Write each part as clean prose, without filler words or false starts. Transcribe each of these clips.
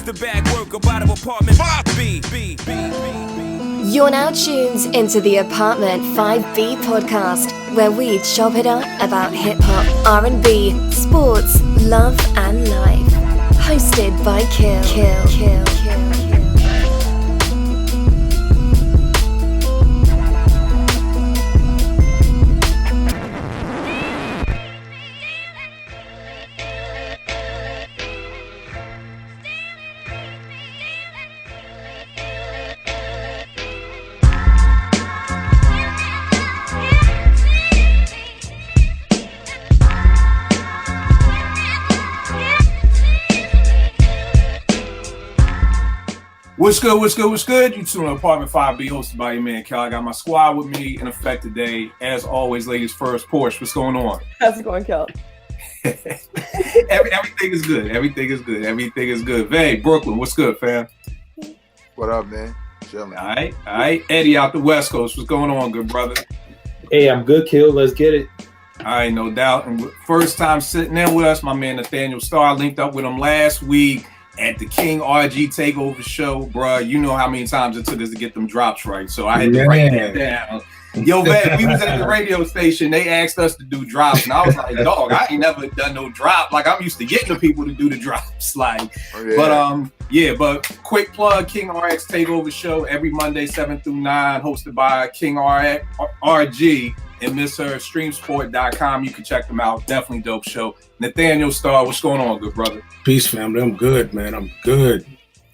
the bag work about of apartment 5B. You're now tuned into the Apartment 5B podcast, where we chop it up about hip-hop, R&B, sports, love and life. Hosted by Kill. What's good? You tuned in Apartment 5B, hosted by your man, Cal. I got my squad with me in effect today. As always, ladies first. Porsche, what's going on? How's it going, Cal? Everything is good. Hey, Brooklyn, what's good, fam? What up, man? Chilling. All right. Eddie out the West Coast, what's going on, good brother? Hey, I'm good, Kill. Let's get it. All right, no doubt. And first time sitting in with us, my man, Nathaniel Starr. I linked up with him last week at the King RG Takeover show, bruh. You know how many times it took us to get them drops right. So I had to write that down. Yo, man, we was at the radio station. They asked us to do drops. And I was like, dog, I ain't never done no drop. Like, I'm used to getting the people to do the drops. Like, but quick plug, King RX Takeover show every Monday, 7 through 9, hosted by King RG and Miss Her, streamsport.com. You can check them out. Definitely dope show. Nathaniel Starr, what's going on, good brother? Peace, family. I'm good, man. I'm good.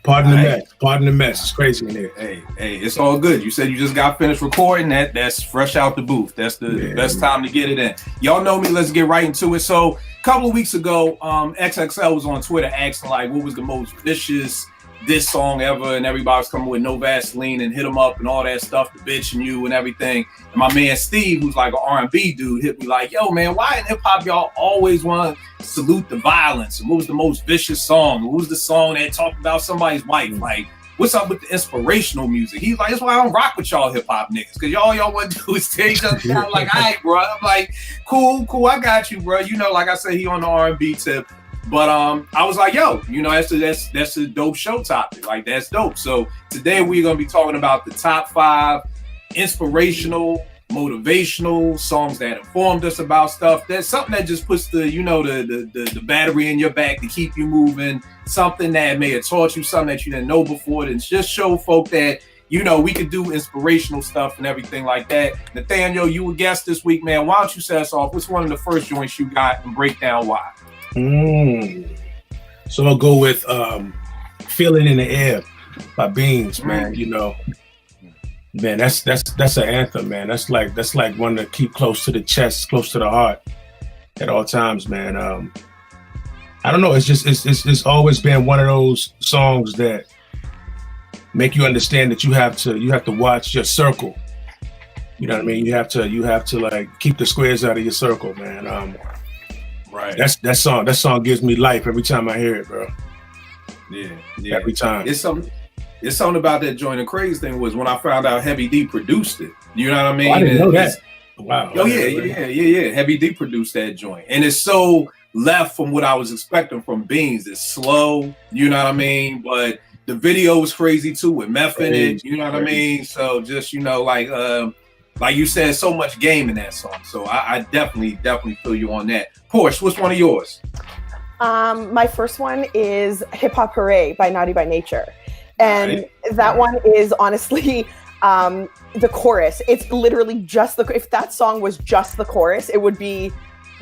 Pardon the mess. It's crazy in here. Hey, it's all good. You said you just got finished recording. That's fresh out the booth. That's the best time to get it in. Y'all know me. Let's get right into it. So a couple of weeks ago, XXL was on Twitter asking like, what was the most vicious diss song ever, and everybody was coming with No Vaseline and Hit 'em Up and all that stuff, the bitch and you and everything. And my man Steve, who's like an R&B dude, hit me like, yo, man, why in hip-hop y'all always want to salute the violence? And what was the most vicious song? What was the song that talked about somebody's wife? Like, what's up with the inspirational music? He's like, that's why I don't rock with y'all hip-hop niggas, because y'all want to do is take each other down. Like, all right, bro. I'm like, cool, I got you, bro. You know, like I said, he on the R&B tip. But I was like, yo, you know, that's a dope show topic. Like, that's dope. So today we're gonna be talking about the top 5 inspirational, motivational songs that informed us about stuff. That's something that just puts the, you know, the battery in your back to keep you moving. Something that may have taught you something that you didn't know before, and just show folk that, you know, we could do inspirational stuff and everything like that. Nathaniel, you were guest this week, man. Why don't you set us off? What's one of the first joints you got and break down why? So I'll go with Feeling in the Air by Beans, man. You know, man, that's an anthem, man. That's like one to keep close to the chest, close to the heart at all times, man. I don't know, it's always been one of those songs that make you understand that you have to watch your circle. You know what I mean? You have to like keep the squares out of your circle, man. Right. That song gives me life every time I hear it, bro. Yeah. Every time. It's something about that joint. The crazy thing was when I found out Heavy D produced it. You know what I mean? I didn't know that. Wow. Oh yeah. Heavy D produced that joint, and it's so left from what I was expecting from Beans. It's slow. You know what I mean? But the video was crazy too with meth in it. You know what I mean? So just, you know, like you said, so much game in that song. So I definitely feel you on that. Porsche, what's one of yours? My first one is Hip Hop Hooray by Naughty by Nature. And that one is honestly the chorus. It's literally just if that song was just the chorus, it would be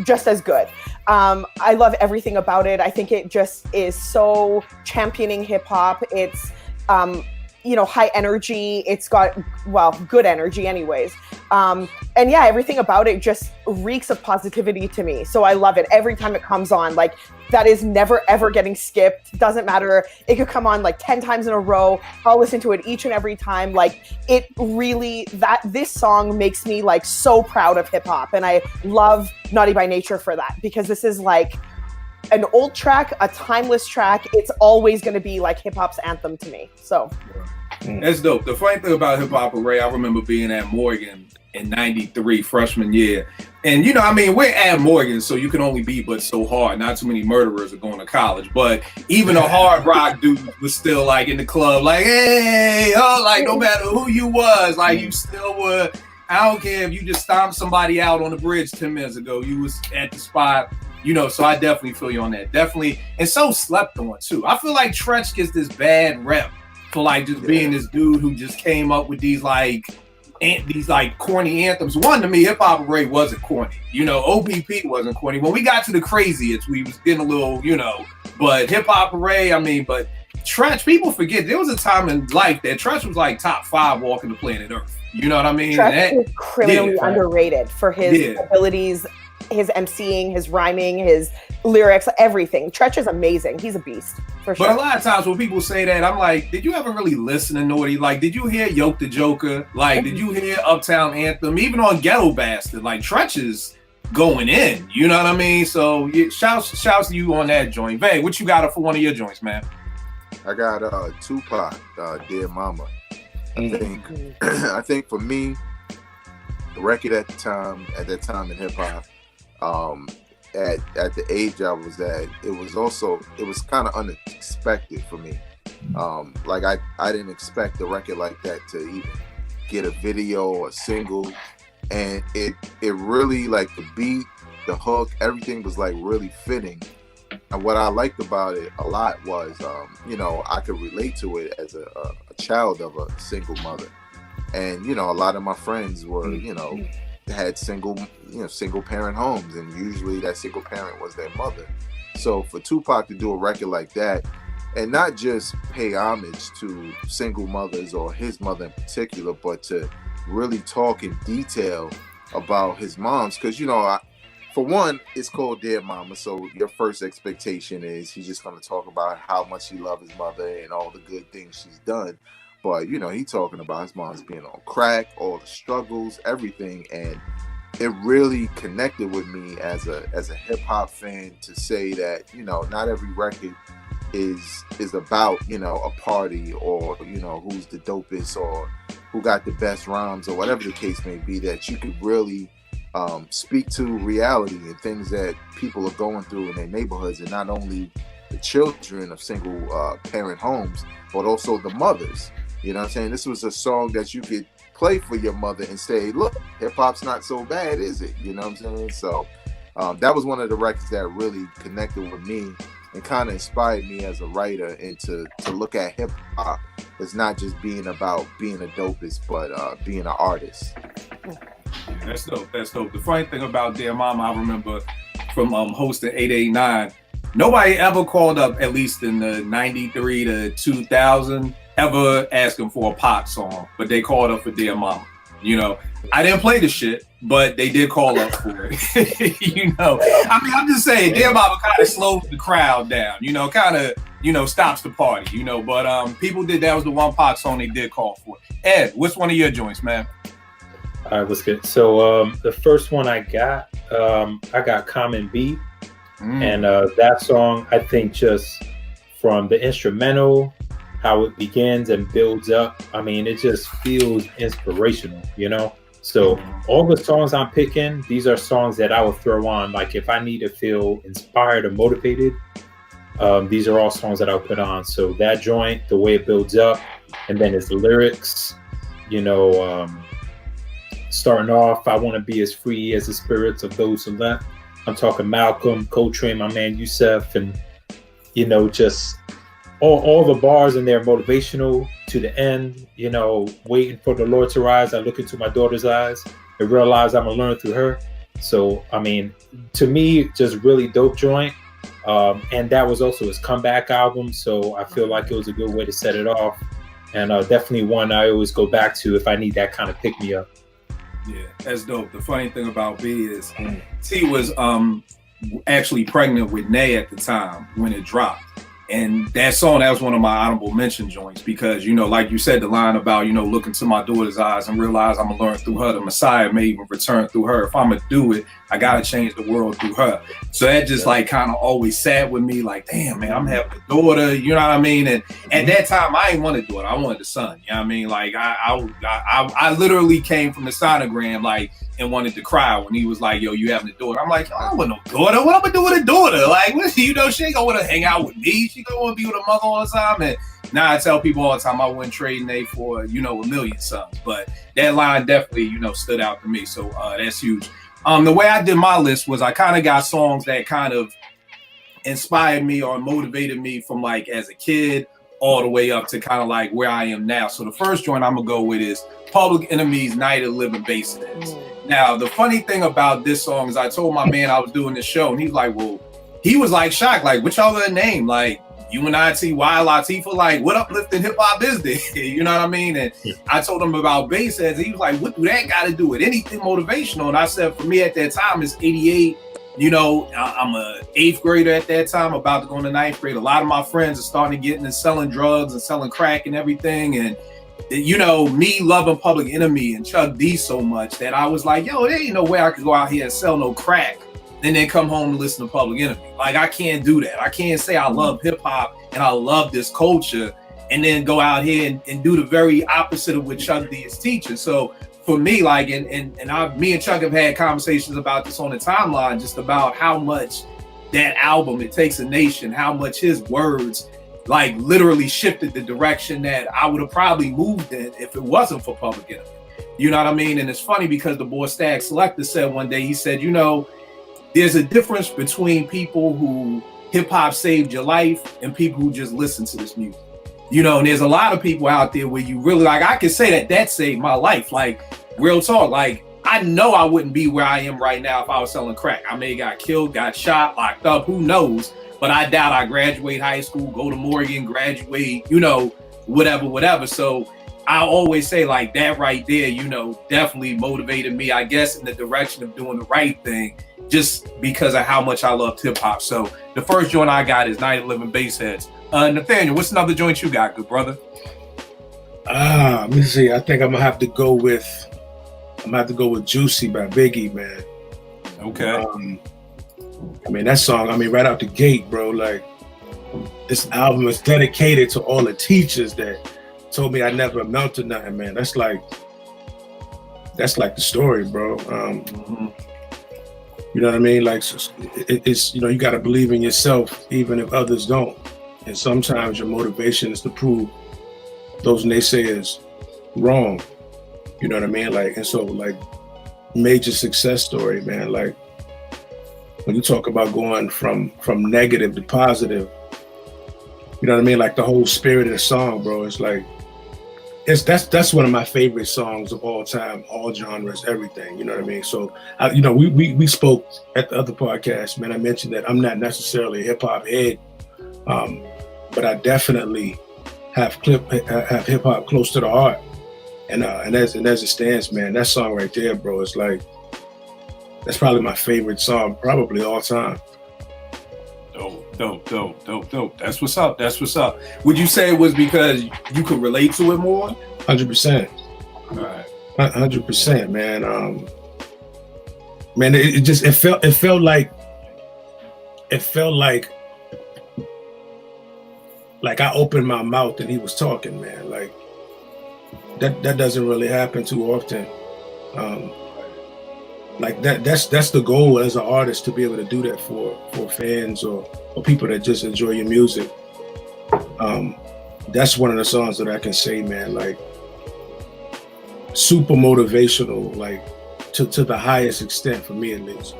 just as good. I love everything about it. I think it just is so championing hip hop. It's you know, high energy. It's got, well, good energy anyways. And yeah, everything about it just reeks of positivity to me. So I love it every time it comes on. Like, that is never ever getting skipped. Doesn't matter. It could come on like 10 times in a row. I'll listen to it each and every time. Like, it really, this song makes me like so proud of hip hop. And I love Naughty by Nature for that, because this is like an old track, a timeless track. It's always going to be like hip hop's anthem to me. So that's dope. The funny thing about Hip Hop Array, I remember being at Morgan in 93, freshman year. And, you know, I mean, we're at Morgan, so you can only be but so hard. Not too many murderers are going to college. But even a hard rock dude was still, like, in the club, like, hey, oh, like, no matter who you was, like, you still were. I don't care if you just stomped somebody out on the bridge 10 minutes ago. You was at the spot, you know, so I definitely feel you on that. Definitely. And so slept on, too. I feel like Tretch gets this bad rep for, like, just being this dude who just came up with these corny anthems. One, to me, Hip Hop Hooray wasn't corny. You know, OPP wasn't corny. When we got to the craziest, we was getting a little, you know, but Hip Hop Hooray, I mean, but Tretch, people forget, there was a time in life that Tretch was like top 5 walking the planet Earth. You know what I mean? Tretch is criminally underrated for his abilities, his emceeing, his rhyming, his lyrics, everything. Tretch is amazing. He's a beast, for sure. But a lot of times when people say that, I'm like, did you ever really listen to Naughty? Like, did you hear Yoke the Joker? Like, did you hear Uptown Anthem? Even on Ghetto Bastard, like, Tretch is going in. You know what I mean? So, shouts to you on that joint. Vay, what you got for one of your joints, man? I got Tupac, Dear Mama. I think for me, the record at that time in hip hop, at the age I was at, it was kind of unexpected for me. Like I didn't expect a record like that to even get a video or a single, and it really, like, the beat, the hook, everything was like really fitting. And what I liked about it a lot was, you know, I could relate to it as a child of a single mother. And, you know, a lot of my friends were, you know, had single parent homes, and usually that single parent was their mother. So for Tupac to do a record like that, and not just pay homage to single mothers or his mother in particular, but to really talk in detail about his moms, because, you know, for one, it's called Dear Mama, so your first expectation is he's just going to talk about how much he loves his mother and all the good things she's done. But, you know, he's talking about his mom's being on crack, all the struggles, everything. And it really connected with me as a hip hop fan to say that, you know, not every record is about, you know, a party or, you know, who's the dopest or who got the best rhymes or whatever the case may be, that you could really speak to reality and things that people are going through in their neighborhoods, and not only the children of single parent homes, but also the mothers. You know what I'm saying? This was a song that you could play for your mother and say, look, hip hop's not so bad, is it? You know what I'm saying? So that was one of the records that really connected with me and kind of inspired me as a writer, and to look at hip hop as not just being about being a dopest, but being an artist. Yeah, that's dope. That's dope. The funny thing about Dear Mama, I remember from hosting 889, nobody ever called up, at least in the 93 to 2000, ever asking for a pop song, but they called up for Dear Mama. You know, I didn't play the shit, but they did call up for it. You know, I mean, I'm just saying, Dear Mama kind of slows the crowd down, you know, kind of, you know, stops the party, you know, but people did, that was the one pop song they did call for. Ed, what's one of your joints, man? All right, what's good? So the first one I got Common Beat. And that song, I think, just from the instrumental, how it begins and builds up, I mean, it just feels inspirational, you know? So all the songs I'm picking, these are songs that I will throw on, like if I need to feel inspired or motivated, these are all songs that I'll put on. So that joint, the way it builds up, and then its lyrics, you know, starting off, I want to be as free as the spirits of those who left. I'm talking Malcolm, Coltrane, my man Yusef, and, you know, just all the bars in there motivational to the end, you know, waiting for the Lord to rise. I look into my daughter's eyes and realize I'm going to learn through her. So, I mean, to me, just really dope joint. And that was also his comeback album. So I feel like it was a good way to set it off. And definitely one I always go back to if I need that kind of pick me up. Yeah, that's dope. The funny thing about B is T was actually pregnant with Nay at the time when it dropped. And that song, that was one of my honorable mention joints because, you know, like you said, the line about, you know, look into my daughter's eyes and realize I'm going to learn through her. The Messiah may even return through her. If I'm going to do it, I got to change the world through her. So that just like kind of always sat with me like, damn, man, I'm having a daughter, you know what I mean? And at that time, I didn't want a daughter. I wanted a son, you know what I mean? Like I literally came from the sonogram, like, and wanted to cry when he was like, yo, you having a daughter. I'm like, I don't want no daughter. What am I gonna do with a daughter? Like, what, you know, she ain't gonna want to hang out with me. She gonna want to be with her mother all the time. And now I tell people all the time I wouldn't trade Nate for, you know, a million sons. But that line definitely, you know, stood out to me. So that's huge. The way I did my list was I kind of got songs that kind of inspired me or motivated me from like as a kid all the way up to kind of like where I am now. So the first joint I'm gonna go with is Public Enemy's Night of Living Bassheads. Now, the funny thing about this song is I told my man I was doing this show, and he's like, well, he was like shocked, like, what y'all gonna name? Like, UNITY, Latifah, like, what uplifting hip hop is this? You know what I mean? And I told him about Bassheads, and he was like, what do that got to do with anything motivational? And I said, for me at that time, it's 88. You know, I'm a 8th grader at that time, about to go into 9th grade. A lot of my friends are starting to get into selling drugs and selling crack and everything. And you know, me loving Public Enemy and Chuck D so much that I was like, yo, there ain't no way I could go out here and sell no crack and then come home and listen to Public Enemy. Like, I can't do that. I can't say I love hip hop and I love this culture and then go out here and do the very opposite of what Chuck D is teaching. So for me, like, me and Chuck have had conversations about this on the timeline, just about how much that album, It Takes a Nation, how much his words like literally shifted the direction that I would have probably moved in if it wasn't for Public Enemy. You know what I mean? And it's funny because the boy Stag Selector said one day, he said, you know, there's a difference between people who hip hop saved your life and people who just listen to this music. You know, and there's a lot of people out there where you really like, I can say that saved my life. Like, real talk. Like, I know I wouldn't be where I am right now if I was selling crack. I may have got killed, got shot, locked up, who knows? But I doubt I graduate high school, go to Morgan, graduate, you know, whatever. So I always say like that right there, you know, definitely motivated me, I guess, in the direction of doing the right thing, just because of how much I loved hip hop. So the first joint I got is Night of Living Bassheads. Nathaniel, what's another joint you got, good brother? Let me see. I think I'm gonna have to go with Juicy by Biggie, man. Okay. I mean, that song, I mean, right out the gate, bro, like, this album is dedicated to all the teachers that told me I never amount to nothing, man. That's like the story, bro. You know what I mean? Like, it's you know, you got to believe in yourself, even if others don't. And sometimes your motivation is to prove those naysayers wrong. You know what I mean? Like, and so, like, major success story, man. Like, when you talk about going from negative to positive, you know what I mean? Like, the whole spirit of the song, bro, it's like, that's one of my favorite songs of all time, all genres, everything, you know what I mean? So, you know, we spoke at the other podcast, man. I mentioned that I'm not necessarily a hip hop head, but I definitely have hip hop close to the heart. And as it stands, man, that song right there, bro, is like, that's probably my favorite song, probably all time. Dope. That's what's up. Would you say it was because you could relate to it more? 100%. All right. 100%, man. Man, it felt like I opened my mouth and he was talking, man. Like, that doesn't really happen too often. Like that's the goal as an artist, to be able to do that for fans or people that just enjoy your music. That's one of the songs that I can say, man, like, super motivational, like to the highest extent, for me at least.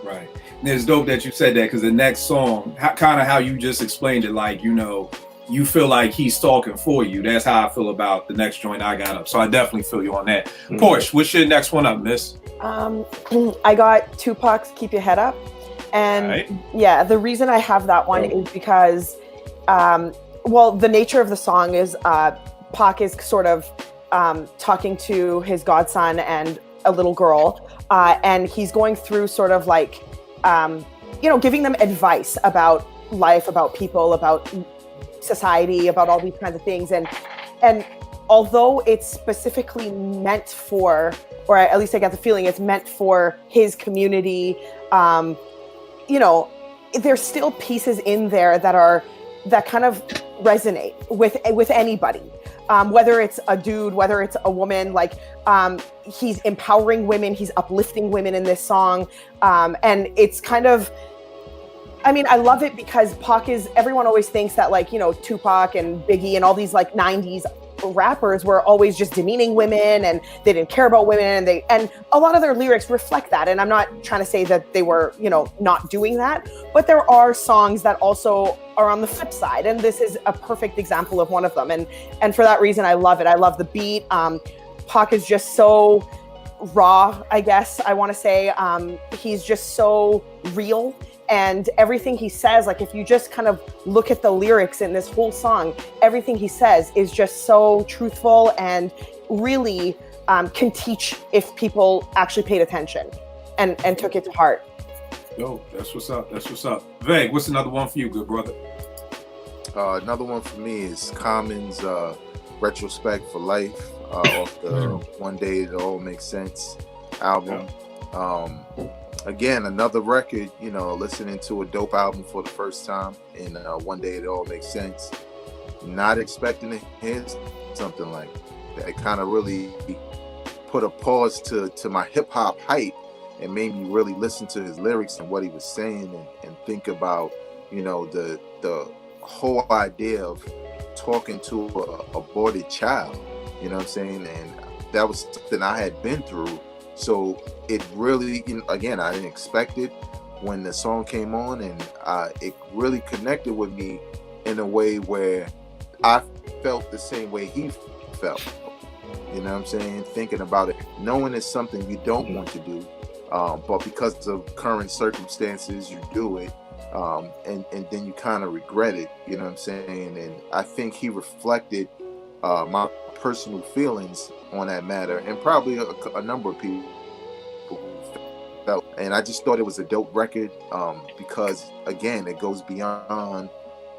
Right. And it's dope that you said that, because the next song, kind of how you just explained it, like, you know, you feel like he's talking for you. That's how I feel about the next joint I got up. So I definitely feel you on that. Mm-hmm. Porsche, what's your next one up, miss? I got Tupac's Keep Your Head Up. And right. Yeah, the reason I have that one is because, the nature of the song is Pac is sort of talking to his godson and a little girl. And he's going through sort of like, giving them advice about life, about people, about society, about all these kinds of things. And although it's specifically meant for, or at least I get the feeling it's meant for his community, you know, there's still pieces in there that kind of resonate with anybody. Whether it's a dude, whether it's a woman, like he's empowering women, he's uplifting women in this song. And it's kind of, I mean, I love it because Pac is, everyone always thinks that, like, you know, Tupac and Biggie and all these like 90s rappers were always just demeaning women and they didn't care about women, and a lot of their lyrics reflect that. And I'm not trying to say that they were, you know, not doing that, but there are songs that also are on the flip side, and this is a perfect example of one of them. And for that reason, I love it. I love the beat. Pac is just so raw, I guess I want to say. He's just so real. And everything he says, like if you just kind of look at the lyrics in this whole song, everything he says is just so truthful and really can teach if people actually paid attention and took it to heart. Yo, that's what's up. That's what's up. Veg, what's another one for you, good brother? Another one for me is Common's Retrospect for Life off the One Day It All Makes Sense album. Again, another record, you know, listening to a dope album for the first time, and One Day It All Makes Sense. Not expecting to hear something like that. It kind of really put a pause to my hip hop hype and made me really listen to his lyrics and what he was saying, and think about, you know, the whole idea of talking to a aborted child, you know what I'm saying? And that was something I had been through. So it really, you know, again, I didn't expect it when the song came on, and it really connected with me in a way where I felt the same way he felt. You know what I'm saying? Thinking about it, knowing it's something you don't want to do, but because of current circumstances, you do it, and then you kind of regret it. You know what I'm saying? And I think he reflected my personal feelings on that matter, and probably a number of people who felt. And I just thought it was a dope record because, again, it goes beyond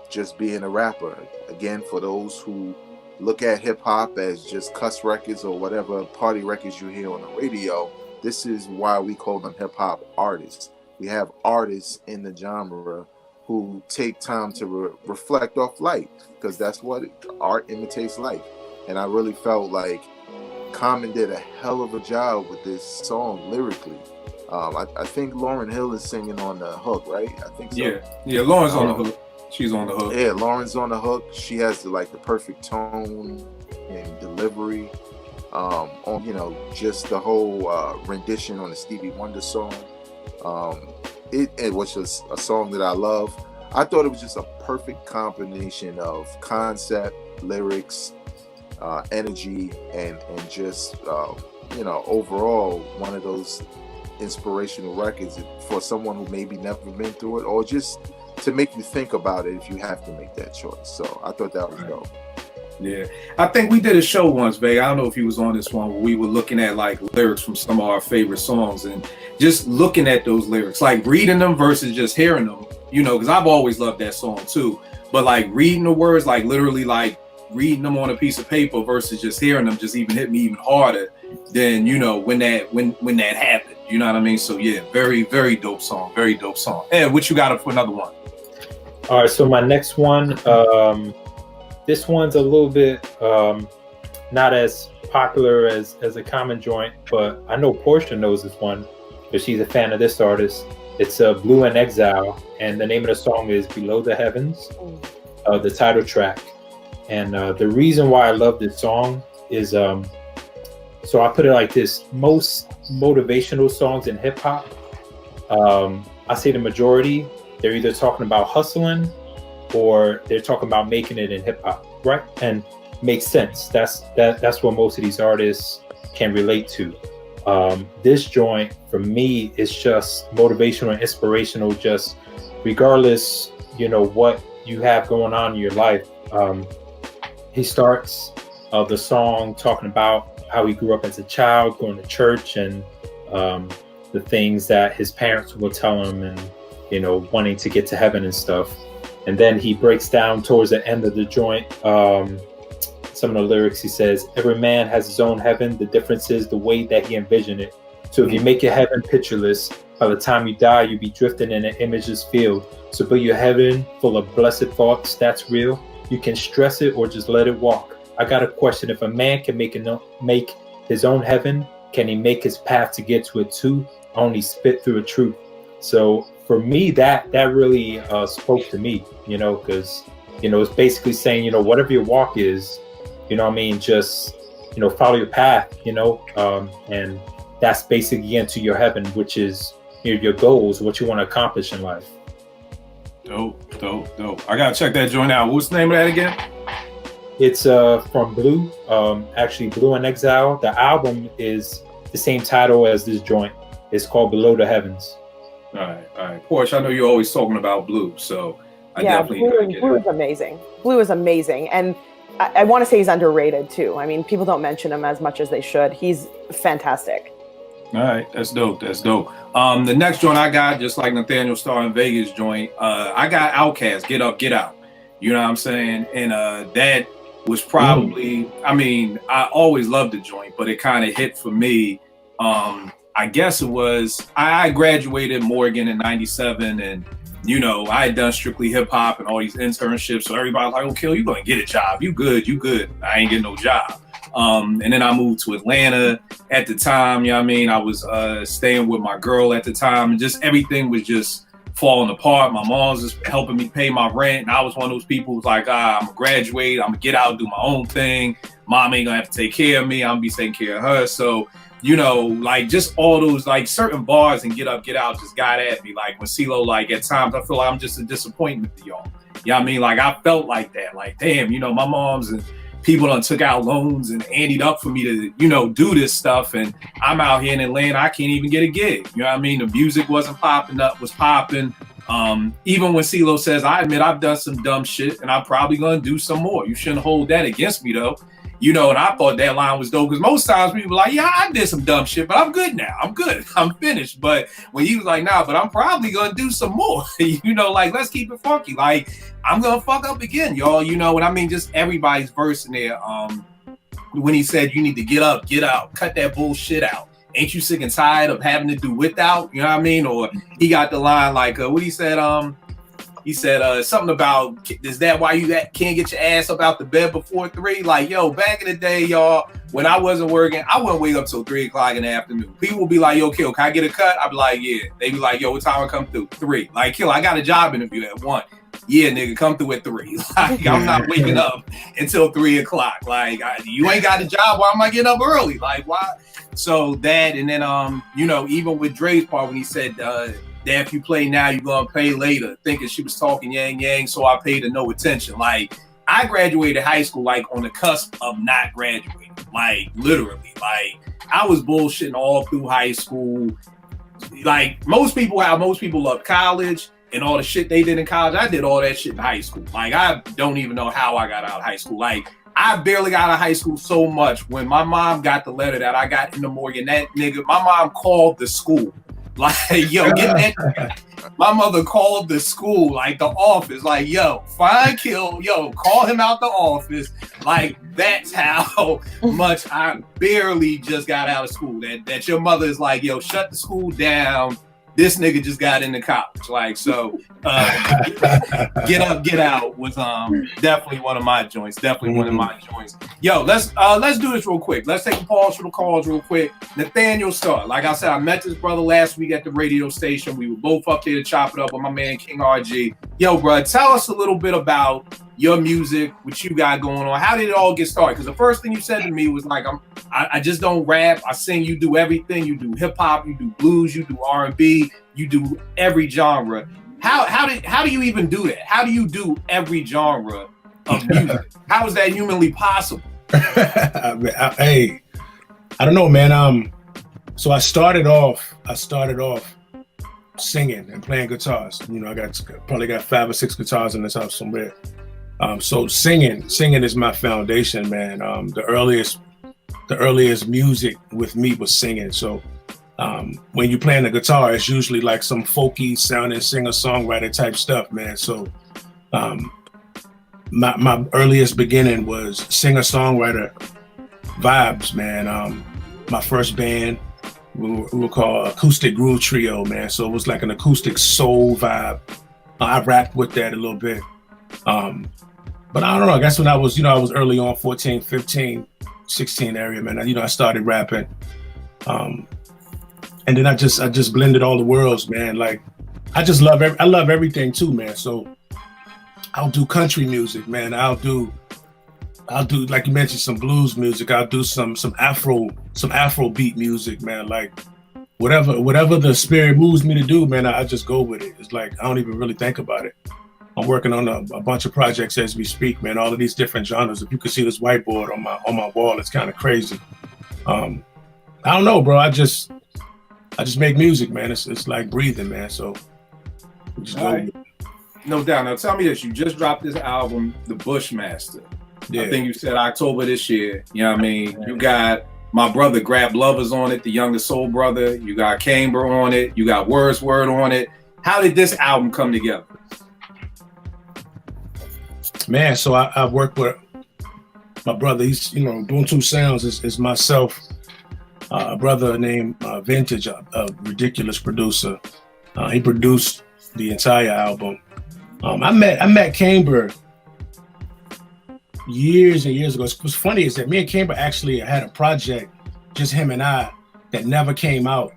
just being a rapper. Again, for those who look at hip hop as just cuss records or whatever party records you hear on the radio, this is why we call them hip hop artists. We have artists in the genre who take time to reflect off life, because that's what art imitates life. And I really felt like Common did a hell of a job with this song lyrically. I think Lauryn Hill is singing on the hook, right? I think so. Yeah, Lauren's on the hook. She's on the hook. Yeah, Lauren's on the hook. She has the perfect tone and delivery. On, you know, just the whole rendition on the Stevie Wonder song. It was just a song that I love. I thought it was just a perfect combination of concept, lyrics, energy, and just you know, overall one of those inspirational records for someone who maybe never been through it, or just to make you think about it if you have to make that choice. So I thought that was dope. Yeah, I think we did a show once, babe. I don't know if you was on this one, where we were looking at like lyrics from some of our favorite songs, and just looking at those lyrics, like reading them versus just hearing them, you know, because I've always loved that song too. But like reading the words, like literally like reading them on a piece of paper versus just hearing them, just even hit me even harder than, you know, when that happened. You know what I mean? So yeah, very, very dope song. Very dope song. And what you got for another one? All right, so my next one, this one's a little bit not as popular as a Common joint, but I know Portia knows this one because she's a fan of this artist. It's Blue in Exile, and the name of the song is Below the Heavens, the title track. And the reason why I love this song is, so I put it like this: most motivational songs in hip hop, I say the majority, they're either talking about hustling or they're talking about making it in hip hop, right? And makes sense. That's what most of these artists can relate to. This joint for me is just motivational and inspirational, just regardless, you know, what you have going on in your life. He starts the song talking about how he grew up as a child, going to church, and the things that his parents will tell him, and, you know, wanting to get to heaven and stuff. And then he breaks down towards the end of the joint. Some of the lyrics, he says, every man has his own heaven. The difference is the way that he envisioned it. So if you make your heaven pictureless, by the time you die, you'll be drifting in an imageless field. So build your heaven full of blessed thoughts, that's real. You can stress it or just let it walk. I got a question. If a man can make his own heaven, can he make his path to get to it too? Only spit through a truth. So for me, that really spoke to me, because, it's basically saying, whatever your walk is, just, follow your path, and that's basically getting to your heaven, which is your goals, what you want to accomplish in life. Dope. I gotta check that joint out. What's the name of that again? It's from Blue, actually Blue in Exile. The album is the same title as this joint. It's called Below the Heavens. All right. Porsche, I know you're always talking about Blue, so I definitely Blue is amazing. Blue is amazing, and I want to say he's underrated too. I mean, people don't mention him as much as they should. He's fantastic. All right, that's dope. The next joint I got, just like Nathaniel Starr in Vegas joint, I got Outkast, Get Up, Get Out. You know what I'm saying? And that was probably, I always loved the joint, but it kind of hit for me. I guess it was, I graduated Morgan in 97, and I had done strictly hip hop and all these internships. So everybody was like, okay, you're going to get a job. You good. I ain't getting no job. And then I moved to Atlanta at the time. I was staying with my girl at the time, and just everything was just falling apart. My mom was just helping me pay my rent. And I was one of those people who's like, I'm going to graduate. I'm going to get out, do my own thing. Mom ain't going to have to take care of me. I'm going to be taking care of her. So, just all those, certain bars and Get Up, Get Out just got at me. Like when CeeLo, at times I feel like I'm just a disappointment to y'all. I felt like that. Like, damn, my mom's and people done took out loans and anteed up for me to, do this stuff. And I'm out here in Atlanta, I can't even get a gig. The music wasn't popping up, was popping. Even when CeeLo says, I admit I've done some dumb shit and I'm probably going to do some more. You shouldn't hold that against me though. And I thought that line was dope because most times people were like, yeah, I did some dumb shit, but I'm good now. I'm good. I'm finished. But when he was like, nah, but I'm probably going to do some more, let's keep it funky. I'm going to fuck up again, y'all, just everybody's verse in there. When he said, you need to get up, get out, cut that bullshit out. Ain't you sick and tired of having to do without, Or he got the line what he said, he said something about, is that why you can't get your ass up out the bed before 3? Back in the day, y'all, when I wasn't working, I wouldn't wake up till 3 o'clock in the afternoon. People would be like, yo, Kill, can I get a cut? I'd be like, yeah. They'd be like, yo, what time I come through? 3. Kill, I got a job interview at 1. Yeah, nigga, come through at 3. I'm not waking up until 3 o'clock. You ain't got a job. Why am I getting up early? Why? So that, and then, even with Dre's part when he said, that if you play now, you're going to pay later, thinking she was talking yang, so I paid her no attention. I graduated high school, on the cusp of not graduating, literally. I was bullshitting all through high school. Most people love college and all the shit they did in college. I did all that shit in high school. I don't even know how I got out of high school. I barely got out of high school so much. When my mom got the letter that I got into Morgan, that nigga, my mom called the school. Yo, get that. My mother called the school, the office, yo, find Kill, yo, call him out the office. That's how much I barely just got out of school. That your mother is like, yo, shut the school down. This nigga just got into college. Get Up, Get Out was definitely one of my joints. Yo, let's do this real quick. Let's take a pause for the calls real quick. Nathaniel Starr. Like I said, I met this brother last week at the radio station. We were both up there to chop it up with my man King RG. Yo, bro, tell us a little bit about your music, what you got going on. How did it all get started? Because the first thing you said to me was I just don't rap. I sing. You do everything. You do hip hop. You do blues. You do R&B. You do every genre. How do you even do that? How do you do every genre of music? How is that humanly possible? Hey, I don't know, man. So I started off singing and playing guitars. I probably got 5 or 6 guitars in this house somewhere. So singing is my foundation, man. The earliest music with me was singing. So when you're playing the guitar, it's usually some folky sounding singer-songwriter type stuff, man. So My earliest beginning was singer-songwriter vibes, man. My first band, we were called Acoustic Groove Trio, man. So it was like an acoustic soul vibe. I rapped with that a little bit. But I don't know, I guess when I was early on, 14, 15, 16 area, man, I started rapping. And then I just blended all the worlds, man. Like, I love everything too, man. So I'll do country music, man. I'll do, like you mentioned, some blues music. I'll do some Afro beat music, man. Like, whatever the spirit moves me to do, man, I just go with it. It's like, I don't even really think about it. I'm working on a bunch of projects as we speak, man. All of these different genres. If you can see this whiteboard on my wall, it's kind of crazy. I don't know, bro. I just make music, man. It's like breathing, man. So we just go with it. No doubt. Now tell me this: you just dropped this album, The Bushmaster. Yeah. I think you said October this year. You know what I mean? You got my brother Grab Lovers on it, the youngest soul brother. You got Camber on it. You got Wordsworth on it. How did this album come together? Man, so I work with my brother. He's, doing two sounds is myself, a brother named Vintage, a ridiculous producer. He produced the entire album. I met Camber years and years ago. What's funny is that me and Camber actually had a project, just him and I, that never came out.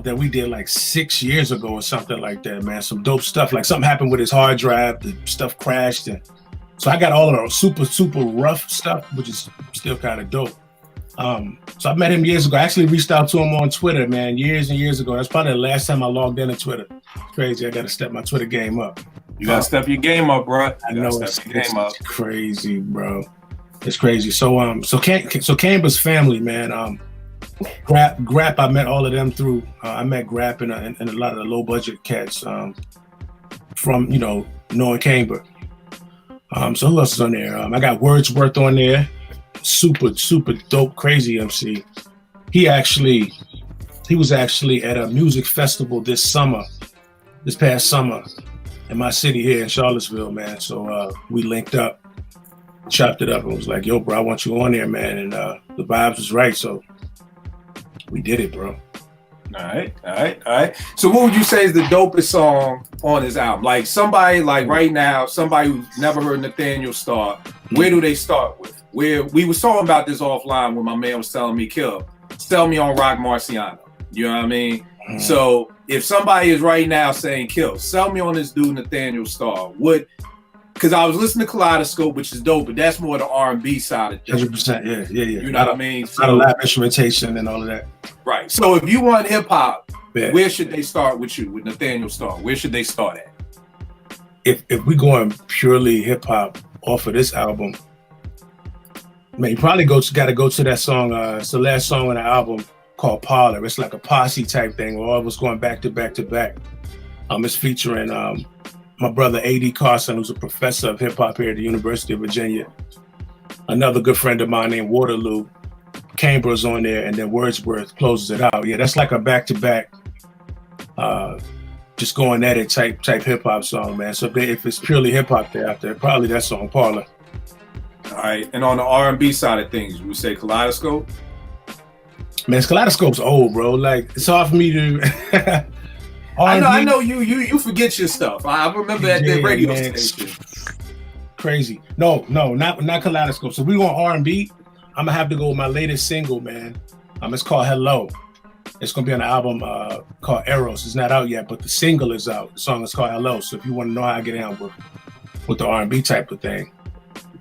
That we did like 6 years ago or something like that, man. Some dope stuff. Like, something happened with his hard drive, the stuff crashed, and so I got all of the super rough stuff, which is still kind of dope. So I met him years ago. I actually reached out to him on Twitter, man, years and years ago. That's probably the last time I logged into Twitter. It's crazy. I got to step my Twitter game up. You got to step your game up, bro. I know it's crazy, bro. It's crazy. So Camber's family, man. Grap, I met all of them through. I met Grap and a lot of the low budget cats from knowing Camber. So who else is on there? I got Wordsworth on there. Super dope, crazy MC. He was actually at a music festival this past summer in my city here in Charlottesville, man. So we linked up, chopped it up, and was like, yo, bro, I want you on there, man. And the vibes was right, so we did it, bro. All right. So what would you say is the dopest song on his album? Like, somebody, like right now, somebody who's never heard Nathaniel start, where do they start with? Where we was talking about this offline when my man was telling me, Kill, sell me on Rock Marciano. You know what I mean? So if somebody is right now saying, Kill, sell me on this dude Nathaniel Starr, because I was listening to Kaleidoscope, which is dope, but that's more the R&B side of things. 100%, yeah. You know what I mean? A lot of live instrumentation and all of that. Right. So if you want hip hop, where should they start with you, with Nathaniel Starr? Where should they start at? If we going purely hip hop off of this album, man, you probably got to go to that song. It's the last song on the album called Parlor. It's like a posse type thing where all of us going back to back to back. It's featuring my brother A.D. Carson, who's a professor of hip hop here at the University of Virginia. Another good friend of mine named Waterloo. Camber's on there, and then Wordsworth closes it out. Yeah, that's like a back to back, just going at it type hip hop song, man. So if it's purely hip hop out there, probably that song Parlor. All right, and on the R&B side of things, we say Kaleidoscope. Man, Kaleidoscope's old, bro. Like, it's hard for me to. I know you forget your stuff. I remember at the radio station. Crazy. No, not Kaleidoscope. So we want R&B. I'm gonna have to go with my latest single, man. It's called Hello. It's gonna be on an album called Eros. It's not out yet, but the single is out. The song is called Hello. So if you want to know how I get down with the R&B type of thing,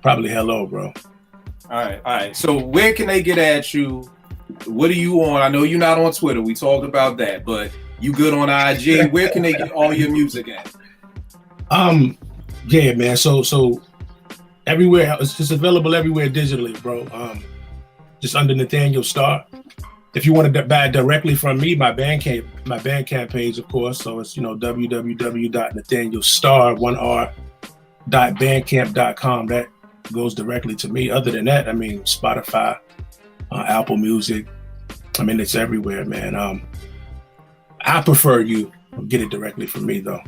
probably Hello, bro. All right. So where can they get at you? What are you on? I know you're not on Twitter. We talked about that, but you good on IG? Where can they get all your music at? Yeah, man. So everywhere, it's just available everywhere digitally, bro. Just under Nathaniel Starr. If you want to buy it directly from me, my Bandcamp page, of course. So it's www.nathanielstarr.bandcamp.com. That goes directly to me. Other than that, Spotify, Apple Music. It's everywhere, man. I prefer you get it directly from me though.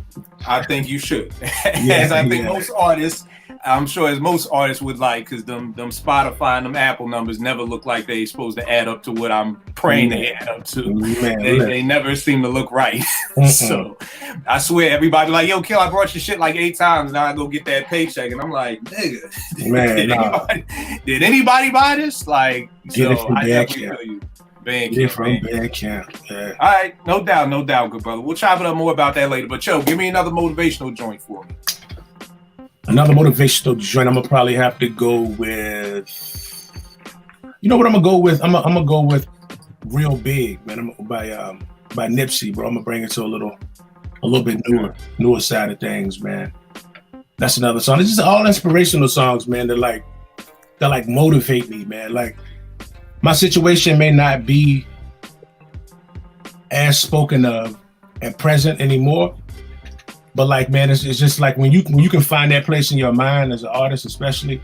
I think you should. As I think most artists, I'm sure as most artists would like, because them Spotify and them Apple numbers never look like they supposed to add up to what I'm praying they add up to. They never seem to look right. So I swear everybody like, yo, Kill, I brought your shit like 8 times. Now I go get that paycheck. And I'm like, nigga, did anybody buy this? Like, get so I definitely feel you. Bandcamp. Yeah. All right, no doubt, good brother. We'll chop it up more about that later. But yo, give me another motivational joint for me. Another motivational joint. I'm gonna probably have to go with. You know what I'm gonna go with? I'm gonna go with "Real Big," man. By Nipsey, bro. I'm gonna bring it to a little bit newer side of things, man. That's another song. It's just all inspirational songs, man. That motivate me, man. Like, my situation may not be as spoken of and present anymore, but like, man, it's just like when you can find that place in your mind as an artist, especially,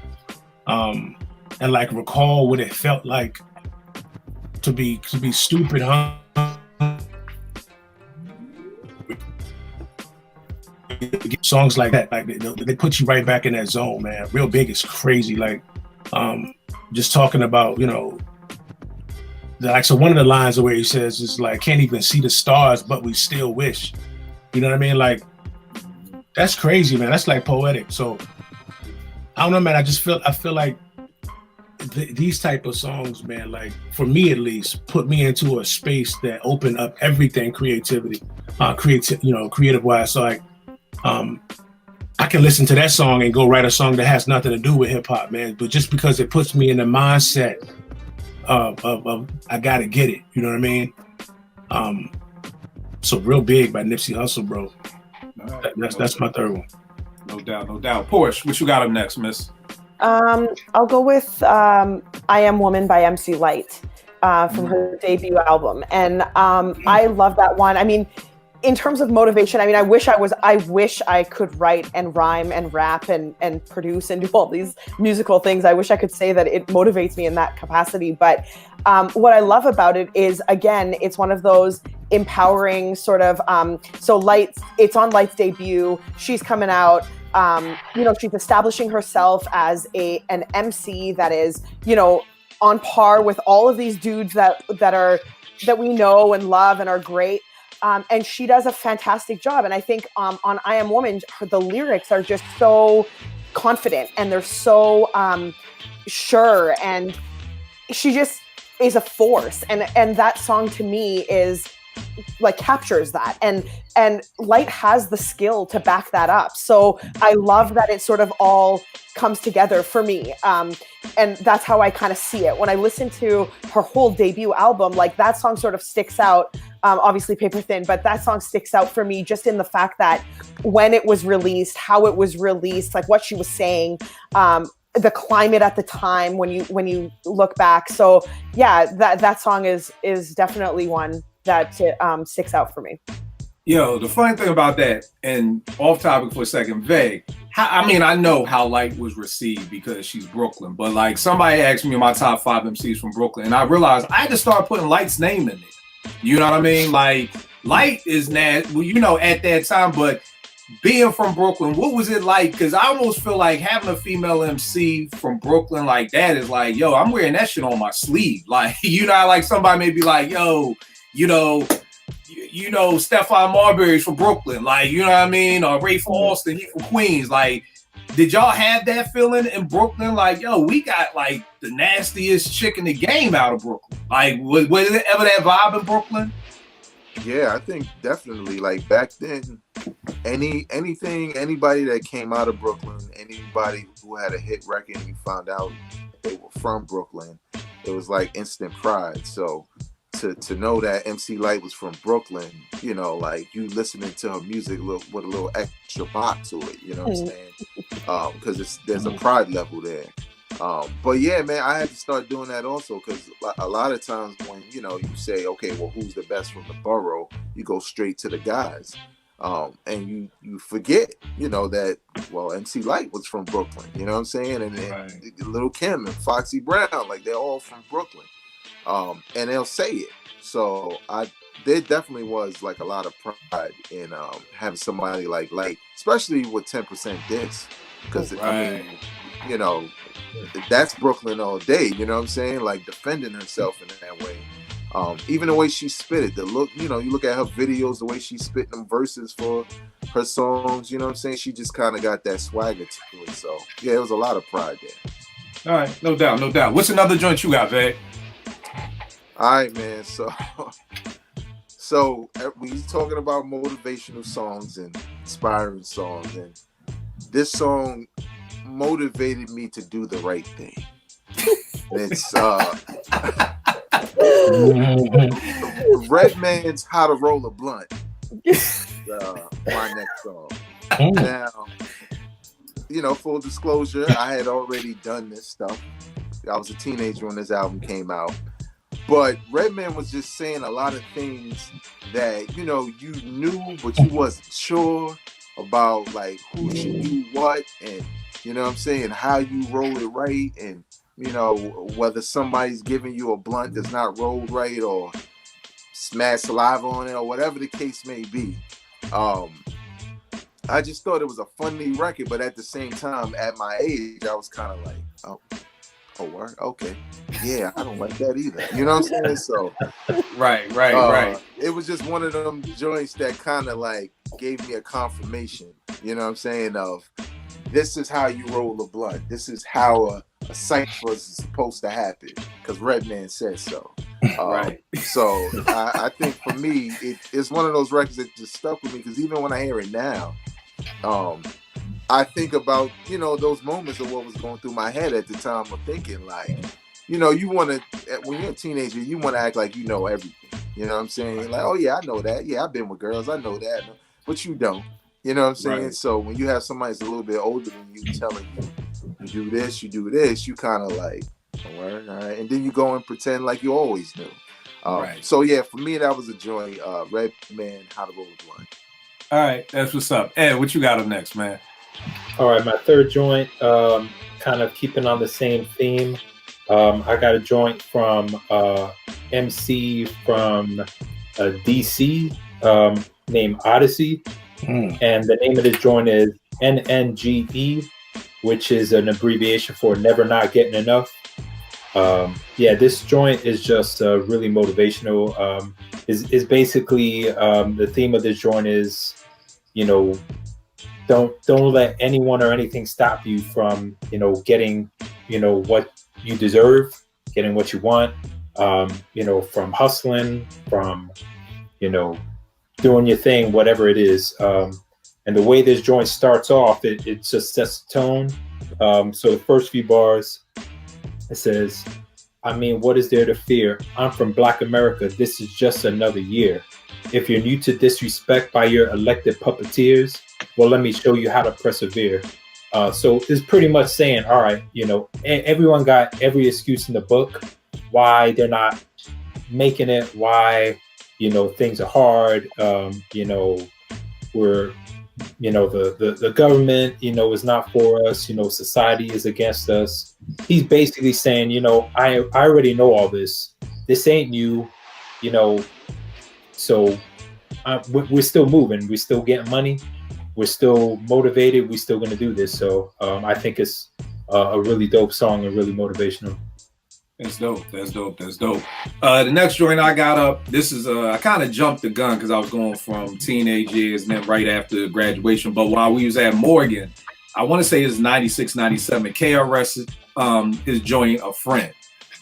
and like recall what it felt like to be stupid, songs like that, like they put you right back in that zone, man. Real Big is crazy. Like, just talking about, you know. Like, so one of the lines where he says is like, can't even see the stars, but we still wish. You know what I mean? Like, that's crazy, man. That's like poetic. So I don't know, man. I feel like these type of songs, man, like for me at least, put me into a space that opened up everything creative wise. So like, I can listen to that song and go write a song that has nothing to do with hip hop, man. But just because it puts me in the mindset of I gotta get it, you know what I mean? So Real Big by Nipsey Hussle, bro. That's my third one. No doubt. Porsche, what you got up next, miss? I'll go with I Am Woman by MC Lyte from her debut album. And I love that one. I mean, in terms of motivation, I mean, I wish I could write and rhyme and rap and produce and do all these musical things. I wish I could say that it motivates me in that capacity. But what I love about it is, again, it's one of those empowering sort of, so it's on Lyte's debut. She's coming out, she's establishing herself as an MC that is, on par with all of these dudes that we know and love and are great. And she does a fantastic job. And I think on I Am Woman, the lyrics are just so confident and they're so sure. And she just is a force. And that song to me is like captures that. And Lyte has the skill to back that up. So I love that it sort of all comes together for me. And that's how I kind of see it. When I listen to her whole debut album, like that song sort of sticks out. Obviously Paper Thin, but that song sticks out for me just in the fact that when it was released, how it was released, like what she was saying, the climate at the time when you look back. So yeah, that song is definitely one that sticks out for me. Yo, the funny thing about that, and off topic for a second, Veg, I know how Lyte was received because she's Brooklyn, but like somebody asked me my top 5 MCs from Brooklyn, and I realized I had to start putting Lyte's name in there. You know what I mean? Like, Lyte is at that time, but being from Brooklyn, what was it like? Because I almost feel like having a female MC from Brooklyn like that is like, yo, I'm wearing that shit on my sleeve. Like, like somebody may be like, yo, Stephon Marbury's from Brooklyn, like, you know what I mean? Or Rafe Alston, he from Queens. Like, did y'all have that feeling in Brooklyn? Like, yo, we got like the nastiest chick in the game out of Brooklyn. Like, was it ever that vibe in Brooklyn? Yeah, I think definitely. Like back then, anybody that came out of Brooklyn, anybody who had a hit record and you found out they were from Brooklyn, it was like instant pride. So to know that MC Lyte was from Brooklyn, like you listening to her music with a little extra bop to it, you know what I'm saying? Because there's a pride level there. But yeah, man, I had to start doing that also because a lot of times when, you say, okay, well, who's the best from the borough? You go straight to the guys. And you forget, that, well, MC Lyte was from Brooklyn, you know what I'm saying? And Lil' Kim and Foxy Brown, like they're all from Brooklyn. And they'll say it. So I there definitely was like a lot of pride in having somebody like especially with 10% disc, because I mean, you know, that's Brooklyn all day. You know what I'm saying? Like defending herself in that way. Even the way she spit it, the look, you know, you look at her videos, the way she spit them verses for her songs, you know what I'm saying? She just kind of got that swagger to it. So yeah, it was a lot of pride there. All right, no doubt, no doubt. What's another joint you got, Veg? All right, man. So when you're talking about motivational songs and inspiring songs, and this song motivated me to do the right thing. It's Redman's "How to Roll a Blunt." My next song. Now, you know, full disclosure, I had already done this stuff. I was a teenager when this album came out. But Redman was just saying a lot of things that, you know, you knew, but you wasn't sure about, like who should do what, and you know what I'm saying, how you roll it right, and you know, whether somebody's giving you a blunt that's not rolled right or smash saliva on it or whatever the case may be. I just thought it was a funny record, but at the same time, at my age, I was kind of like, oh, word? Okay. Yeah, I don't like that either. You know what I'm saying? So Right. It was just one of them joints that kind of like gave me a confirmation, you know what I'm saying, of this is how you roll a blunt. This is how a cipher is supposed to happen, because Redman said so. Right. So I think for me, it's one of those records that just stuck with me, because even when I hear it now, I think about, you know, those moments of what was going through my head at the time of thinking, like, you know, you want to, when you're a teenager, you want to act like you know everything. You know what I'm saying? Like, oh yeah, I know that. Yeah, I've been with girls. I know that. But you don't. You know what I'm saying? Right. So when you have somebody that's a little bit older than you telling you do this, you kind of like, all right. And then you go and pretend like you always knew. Right. So yeah, for me, that was a joy. Redman, How to Roll a Blunt. All right, that's what's up. Ed, what you got up next, man? All right, my third joint, kind of keeping on the same theme. I got a joint from MC from DC named Odyssey. And the name of this joint is NNGE, which is an abbreviation for Never Not Getting Enough. This joint is just really motivational. Is basically the theme of this joint is, you know, don't let anyone or anything stop you from, you know, getting, you know, what you deserve, getting what you want, you know, from hustling, from, you know, doing your thing, whatever it is. And the way this joint starts off, it just sets the tone. So the first few bars, it says, I mean, what is there to fear? I'm from Black America. This is just another year. If you're new to disrespect by your elected puppeteers, well, let me show you how to persevere. So it's pretty much saying, all right, you know, everyone got every excuse in the book why they're not making it, why, you know, things are hard. You know, we're, you know, the government, you know, is not for us. You know, society is against us. He's basically saying, you know, I already know all this. This ain't new, you know. So we're still moving. We're still getting money. We're still motivated. We're still going to do this. So I think it's a really dope song and really motivational. That's dope. The next joint I got up, this is I kind of jumped the gun because I was going from teenage years and then right after graduation. But while we was at Morgan, I want to say it's 96, 97. KRS his joint A Friend.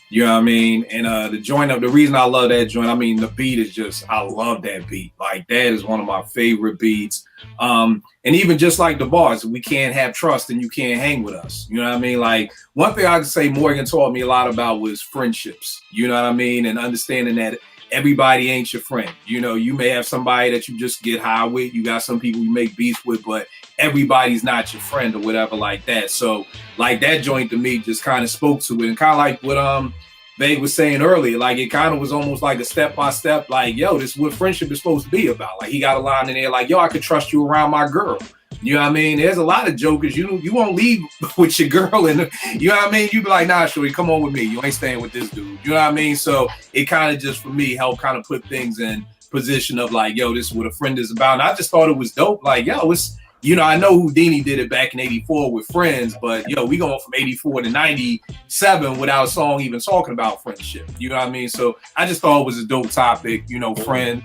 You know what I mean? And the reason I love that joint, I mean, the beat is just, I love that beat. Like, that is one of my favorite beats. And even just like the bars, we can't have trust and you can't hang with us. You know what I mean? Like, one thing I can say Morgan taught me a lot about was friendships. You know what I mean? And understanding that everybody ain't your friend. You know, you may have somebody that you just get high with. You got some people you make beats with, but everybody's not your friend or whatever like that. So like that joint to me just kind of spoke to it, and kind of like what Vague was saying earlier, like it kind of was almost like a step-by-step, like, yo, this is what friendship is supposed to be about. Like he got a line in there like, yo, I could trust you around my girl. You know what I mean? There's a lot of jokers, you won't leave with your girl, and you know what I mean? You be like, nah, shorty, come on with me. You ain't staying with this dude. You know what I mean? So it kind of just, for me, helped kind of put things in position of like, yo, this is what a friend is about. And I just thought it was dope. Like, yo, it's, I know Houdini did it back in 84 with Friends, but yo, we going from 84 to 97 without a song even talking about friendship. You know what I mean? So I just thought it was a dope topic, Friend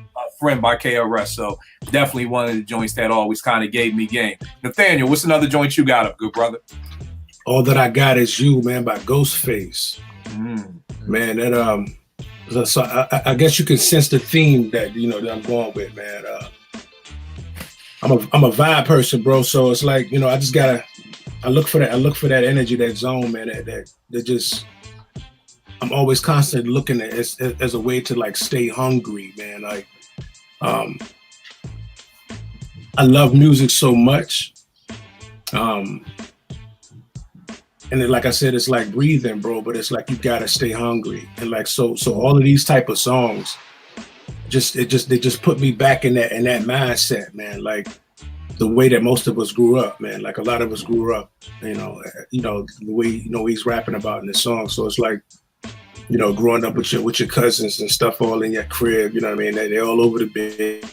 by KRS. So definitely one of the joints that always kind of gave me game. Nathaniel, what's another joint you got up, good brother? All That I Got Is You, man, by Ghostface. Man, that so I guess you can sense the theme that that I'm going with, man. I'm a vibe person, bro. So it's like, I just gotta, I look for that energy, that zone, man. That just, I'm always constantly looking at it as a way to like stay hungry, man. Like, I love music so much, and then, like I said, it's like breathing, bro. But it's like you gotta stay hungry, and like so all of these type of songs. They just put me back in that mindset, man. Like the way that most of us grew up, man. Like a lot of us grew up, the way he's rapping about in the song. So it's like, growing up with your cousins and stuff all in your crib. You know what I mean? They're all over the bed.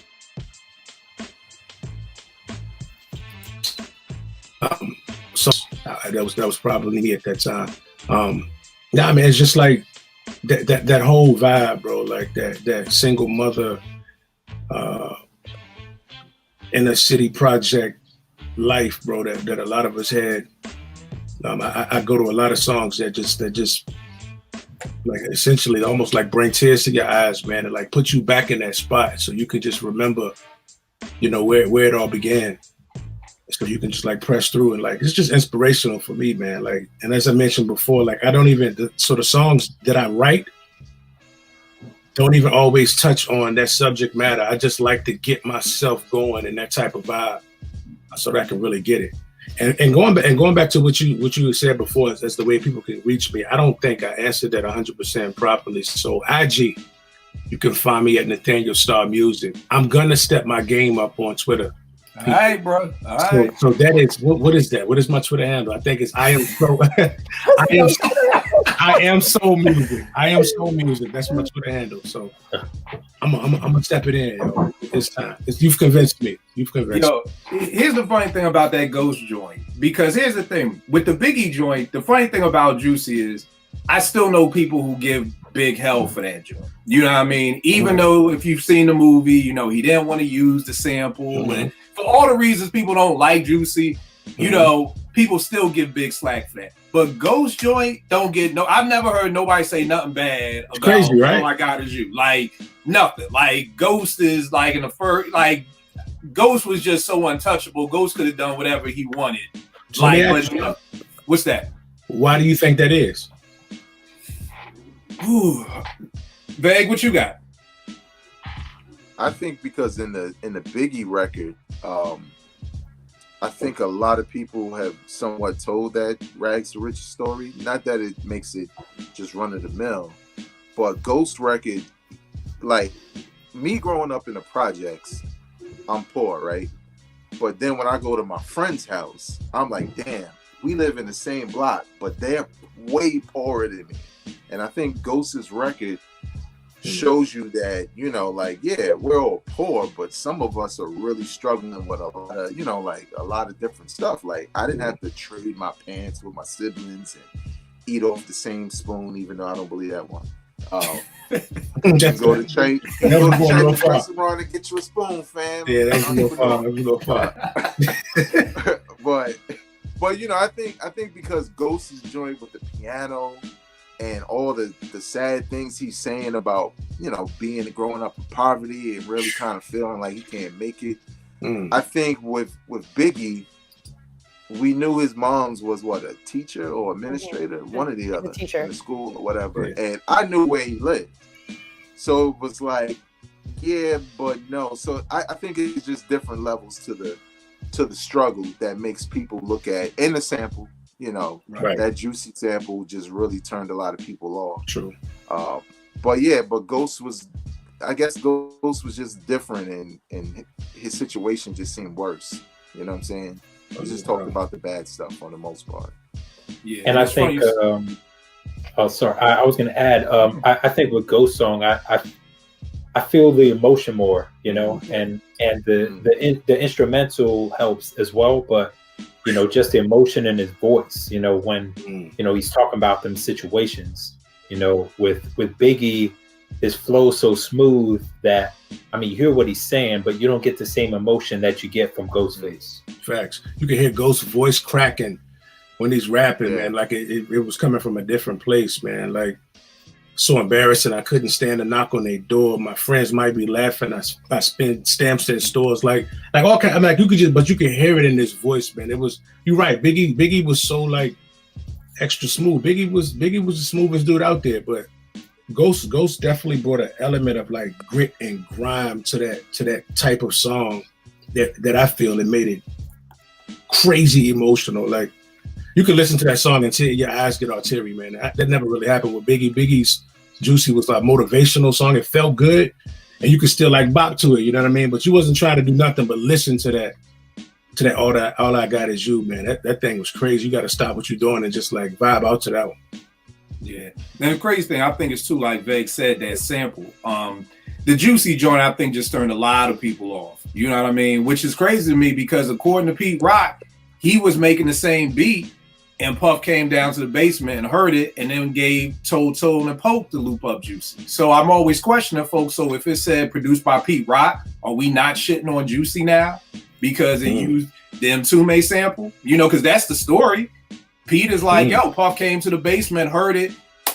So that was probably me at that time. I mean, it's just like. That whole vibe, bro, like that single mother inner city project life, bro, that a lot of us had. I go to a lot of songs that just like essentially almost like bring tears to your eyes, man, and like put you back in that spot so you can just remember, where it all began. So you can just like press through and like, it's just inspirational for me, man. Like, and as I mentioned before, like the songs that I write don't even always touch on that subject matter. I just like to get myself going in that type of vibe so that I can really get it. And going back to what you said before, that's the way people can reach me. I don't think I answered that 100% properly. So IG, you can find me at Nathaniel Star Music. I'm gonna step my game up on Twitter. All right, bro. All right. So that is what is that? What is my Twitter handle? I think it's I am so music. I am so music. That's my Twitter handle. So I'm gonna step it in, yo. This time. You've convinced me. Yo, here's the funny thing about that Ghost joint. Because here's the thing with the Biggie joint. The funny thing about Juicy is I still know people who give big hell for that joint. You know what I mean? Even though if you've seen the movie, he didn't want to use the sample, and for all the reasons people don't like Juicy, people still give big slack for that. But Ghost joint don't get I've never heard nobody say nothing bad about crazy, right? All I Got Is You. Like nothing. Like Ghost is like in the first, like Ghost was just so untouchable. Ghost could have done whatever he wanted. So what's that? Why do you think that is? Ooh, Vague, what you got? I think because in the Biggie record, I think a lot of people have somewhat told that rags to riches story. Not that it makes it just run of the mill, but Ghost record, like me growing up in the projects, I'm poor, right? But then when I go to my friend's house, I'm like, damn, we live in the same block, but they're way poorer than me. And I think Ghost's record shows you that, yeah, we're all poor, but some of us are really struggling with a lot of, like a lot of different stuff. Like I didn't have to trade my pants with my siblings and eat off the same spoon, even though I don't believe that one. Go to Chinese restaurant and get you a spoon, fam. Yeah, that's a little far. But I think because Ghost is joined with the piano and all the sad things he's saying about, growing up in poverty and really kind of feeling like he can't make it. I think with Biggie, we knew his mom's was a teacher or administrator, one or the other, in the school or whatever. Yeah. And I knew where he lived. So it was like, yeah, but no. So I think it's just different levels to the struggle that makes people look at in the sample. That Juicy sample just really turned a lot of people off. True. But Ghost was just different, and his situation just seemed worse. You know what I'm saying? He just talked about the bad stuff for the most part. Yeah, and I think. I was going to add. I think with Ghost song, I I feel the emotion more, you know, and the instrumental helps as well, but you know, just the emotion in his voice, you know, when you know he's talking about them situations, you know, with Biggie, his flow so smooth that I mean, you hear what he's saying, but you don't get the same emotion that you get from Ghostface. Facts. You can hear Ghost's voice cracking when he's rapping, man. Like it was coming from a different place, man. Like so embarrassing. I couldn't stand to knock on their door. My friends might be laughing. I spend stamps in stores, like all kind. I'm like, you could just, but you can hear it in his voice, man. It was, you're right. Biggie was so like extra smooth. Biggie was the smoothest dude out there, but Ghost definitely brought an element of like grit and grime to that type of song that I feel it made it crazy emotional. Like you can listen to that song and your eyes get all teary, man. That never really happened with Biggie. Biggie's Juicy was like a motivational song. It felt good, and you could still like bop to it. You know what I mean? But you wasn't trying to do nothing but listen to that. All I got is you, man. That thing was crazy. You got to stop what you're doing and just like vibe out to that one. Yeah. And the crazy thing, I think it's too, like Veg said, that sample. The Juicy joint, I think, just turned a lot of people off. You know what I mean? Which is crazy to me because according to Pete Rock, he was making the same beat, and Puff came down to the basement and heard it, and then gave Toll and Poke to loop up Juicy. So I'm always questioning folks. So if it said produced by Pete Rock, are we not shitting on Juicy now because it used the M2 sample? You know, because that's the story. Pete is like, yo, Puff came to the basement, heard it,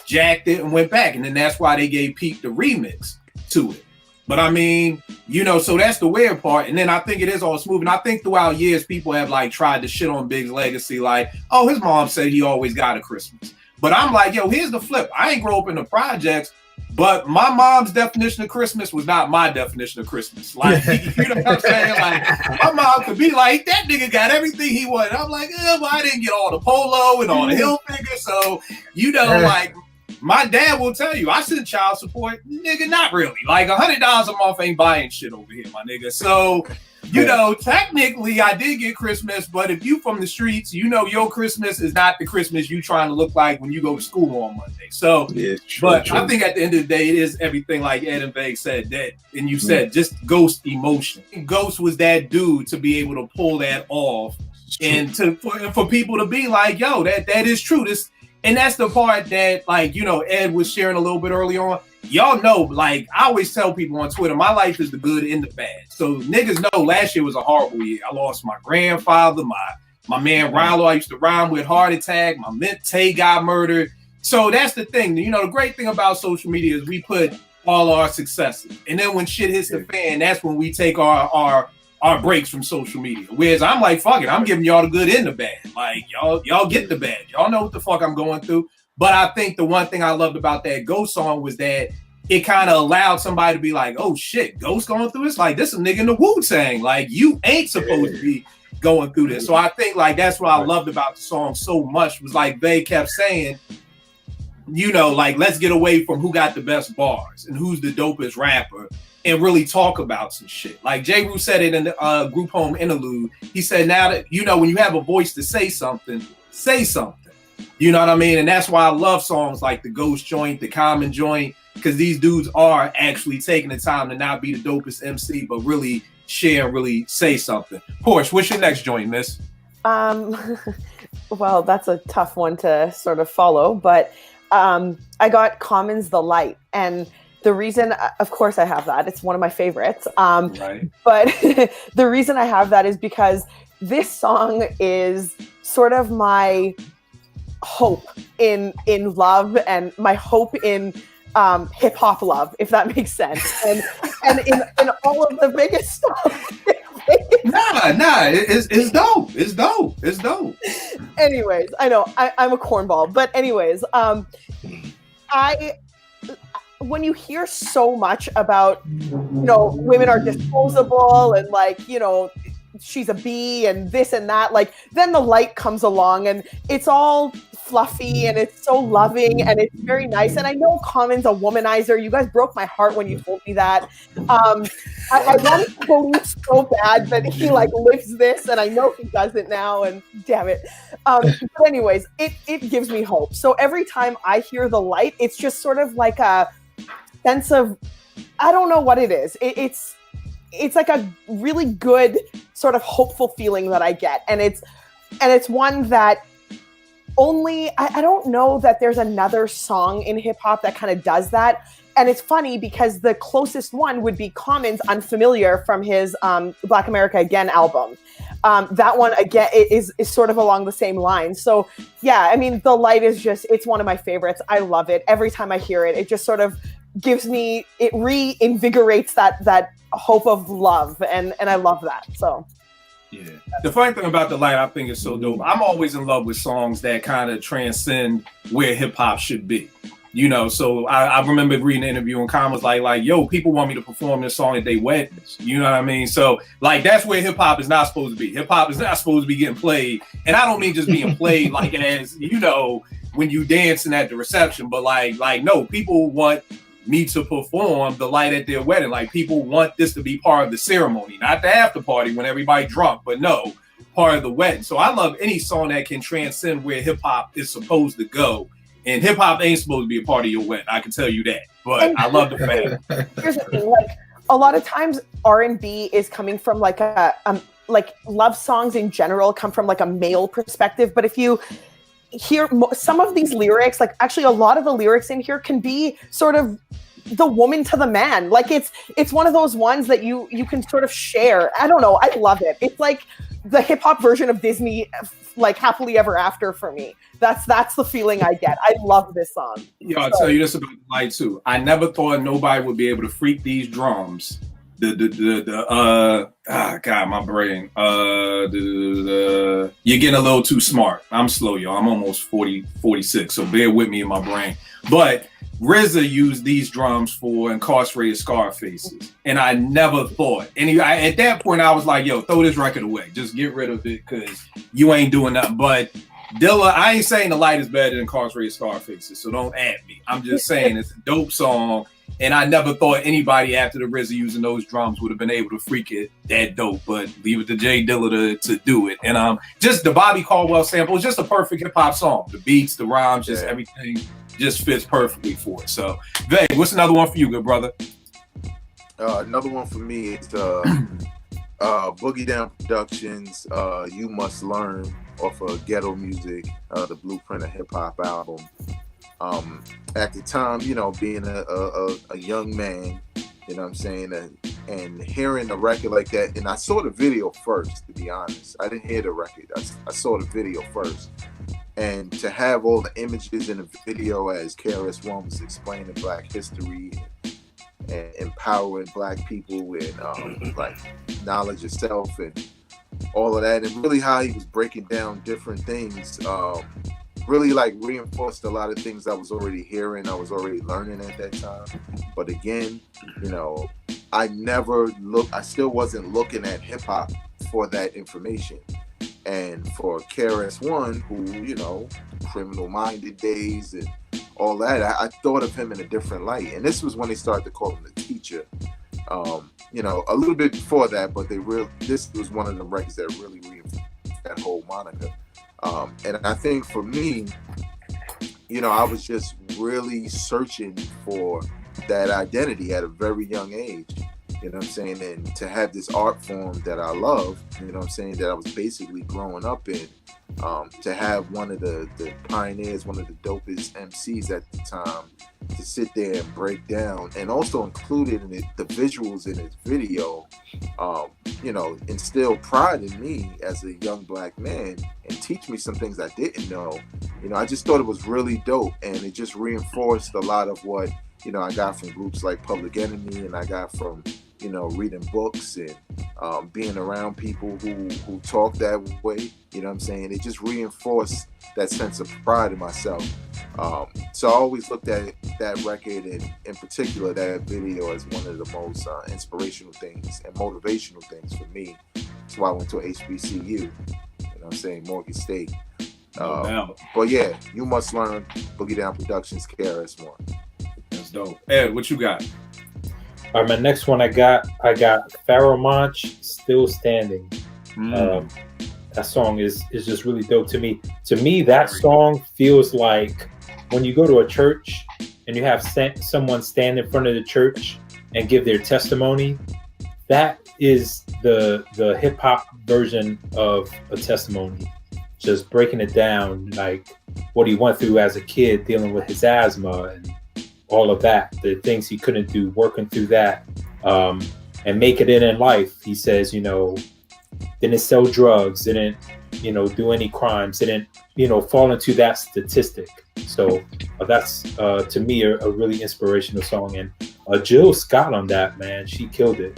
jacked it, and went back. And then that's why they gave Pete the remix to it. But I mean, you know, so that's the weird part. And then I think it is all smooth. And I think throughout years, people have like tried to shit on Big's legacy. Like, oh, his mom said he always got a Christmas. But I'm like, yo, here's the flip. I ain't grow up in the projects, but my mom's definition of Christmas was not my definition of Christmas. Like, you know what I'm saying? Like, my mom could be like, that nigga got everything he wanted. I'm like, well, I didn't get all the polo and all the Hilfiger. So, you know, like, my dad will tell you, I send child support, nigga, not really. Like $100 a month ain't buying shit over here, my nigga. So, you know, technically I did get Christmas, but if you from the streets, you know your Christmas is not the Christmas you trying to look like when you go to school on Monday. So, true. I think at the end of the day, it is everything like Ed and Veg said, that, and you said just Ghost emotion. Ghost was that dude to be able to pull that off and for people to be like, yo, that is true. And that's the part that, like, you know, Ed was sharing a little bit early on. Y'all know, like, I always tell people on Twitter, my life is the good and the bad. So niggas know last year was a horrible year. I lost my grandfather, my man Rilo I used to rhyme with, heart attack. My mint Tay got murdered. So that's the thing. You know, the great thing about social media is we put all our successes. And then when shit hits the fan, that's when we take our breaks from social media. Whereas I'm like, fuck it, I'm giving y'all the good and the bad. Like, y'all get the bad. Y'all know what the fuck I'm going through. But I think the one thing I loved about that Ghost song was that it kind of allowed somebody to be like, oh shit, Ghost going through this? Like, this is a nigga in the Wu-Tang. Like, you ain't supposed to be going through this. So I think like that's what I loved about the song so much was like they kept saying, you know, like, let's get away from who got the best bars and who's the dopest rapper and really talk about some shit. Like J. Rue said it in the group home interlude. He said, now that, you know, when you have a voice to say something, say something. You know what I mean? And that's why I love songs like the Ghost Joint, the Common Joint, because these dudes are actually taking the time to not be the dopest MC, but really share and really say something. Porsche, what's your next joint, miss? Well, that's a tough one to sort of follow, but I got Common's The Light. And the reason, of course I have that, it's one of my favorites. Right. But the reason I have that is because this song is sort of my hope in love and my hope in hip hop love, if that makes sense. And in all of the biggest stuff. It's dope. It's dope. Anyways, I know I'm a cornball, but anyways, when you hear so much about, you know, women are disposable and like, you know, she's a bee and this and that, like then The Light comes along and it's all fluffy and it's so loving and it's very nice. And I know Common's a womanizer. You guys broke my heart when you told me that. I wanted to believe so bad that he like lives this, and I know he doesn't now, and damn it. But anyways, it gives me hope. So every time I hear The Light, it's just sort of like a sense of, I don't know what it is. It's like a really good sort of hopeful feeling that I get, and it's one that only I don't know that there's another song in hip hop that kind of does that. And it's funny because the closest one would be Common's Unfamiliar from his Black America Again album. That one, again, is sort of along the same line. So, yeah, I mean, The Light is just, it's one of my favorites. I love it. Every time I hear it, it just sort of gives me, it reinvigorates that hope of love. And I love that. So. Yeah. The funny thing about The Light, I think, is so dope. I'm always in love with songs that kind of transcend where hip hop should be. You know, so I remember reading an interview and Khan was like, yo, people want me to perform this song at their weddings. You know what I mean? So like, that's where hip hop is not supposed to be. Hip hop is not supposed to be getting played. And I don't mean just being played like as, you know, when you dancing at the reception, but like, no, people want me to perform The Light at their wedding. Like, people want this to be part of the ceremony, not the after party when everybody drunk, but no, part of the wedding. So I love any song that can transcend where hip hop is supposed to go. And hip hop ain't supposed to be a part of your wedding. I can tell you that. But I love the fact. Here's the thing: like a lot of times, R&B is coming from like like love songs in general come from like a male perspective. But if you hear some of these lyrics, like actually a lot of the lyrics in here can be sort of the woman to the man. Like it's one of those ones that you can sort of share. I don't know. I love it. It's like the hip hop version of Disney, like Happily Ever After for me. That's the feeling I get. I love this song. Yo, I'll tell you this about The Light too. I never thought nobody would be able to freak these drums. God, my brain. You're getting a little too smart. I'm slow, y'all. I'm almost 46, so bear with me in my brain. But RZA used these drums for Incarcerated Scarfaces, and I never thought. And at that point, I was like, yo, throw this record away. Just get rid of it because you ain't doing nothing. But Dilla, I ain't saying The Light is better than Incarcerated Scarfaces, so don't at me. I'm just saying it's a dope song, and I never thought anybody after the RZA using those drums would have been able to freak it that dope, but leave it to Jay Dilla to do it. And just the Bobby Caldwell sample is just a perfect hip-hop song. The beats, the rhymes, just everything just fits perfectly for it. So, Vay, what's another one for you, good brother? Another one for me is Boogie Down Productions, You Must Learn, off of Ghetto Music, the Blueprint of Hip Hop album. At the time, you know, being a young man, you know what I'm saying, and hearing a record like that, and I saw the video first, to be honest. I didn't hear the record. I saw the video first. And to have all the images in the video as KRS-One was explaining Black history and empowering Black people with like knowledge of self and all of that, and really how he was breaking down different things, really like reinforced a lot of things I was already hearing, I was already learning at that time. But again, you know, I still wasn't looking at hip hop for that information. And for KRS-One, who, you know, Criminal Minded days and all that, I thought of him in a different light. And this was when they started to call him the teacher. You know, a little bit before that, but this was one of the records that really reinforced that whole moniker. And I think for me, you know, I was just really searching for that identity at a very young age. You know what I'm saying? And to have this art form that I love, you know what I'm saying, that I was basically growing up in, to have one of the pioneers, one of the dopest MCs at the time, to sit there and break down, and also included in it the visuals in his video, you know, instill pride in me as a young Black man and teach me some things I didn't know. You know, I just thought it was really dope, and it just reinforced a lot of what, you know, I got from groups like Public Enemy, and I got from, you know, reading books and being around people who talk that way. You know what I'm saying? It just reinforced that sense of pride in myself. So I always looked at that record, and in particular that video, as one of the most inspirational things and motivational things for me. That's why I went to HBCU, you know what I'm saying, Morgan State. But yeah, You Must Learn, Boogie Down Productions, KRS-One. That's dope. Ed, what you got? All right, my next one I got Pharoah Monch, Still Standing. That song is just really dope to me. To me, that song feels like when you go to a church and you have someone stand in front of the church and give their testimony, that is the hip hop version of a testimony. Just breaking it down, like what he went through as a kid, dealing with his asthma and all of that, the things he couldn't do, working through that, and making it in life. He says, didn't sell drugs, didn't, do any crimes, didn't, fall into that statistic. So that's, to me, a really inspirational song. And Jill Scott on that, man, she killed it.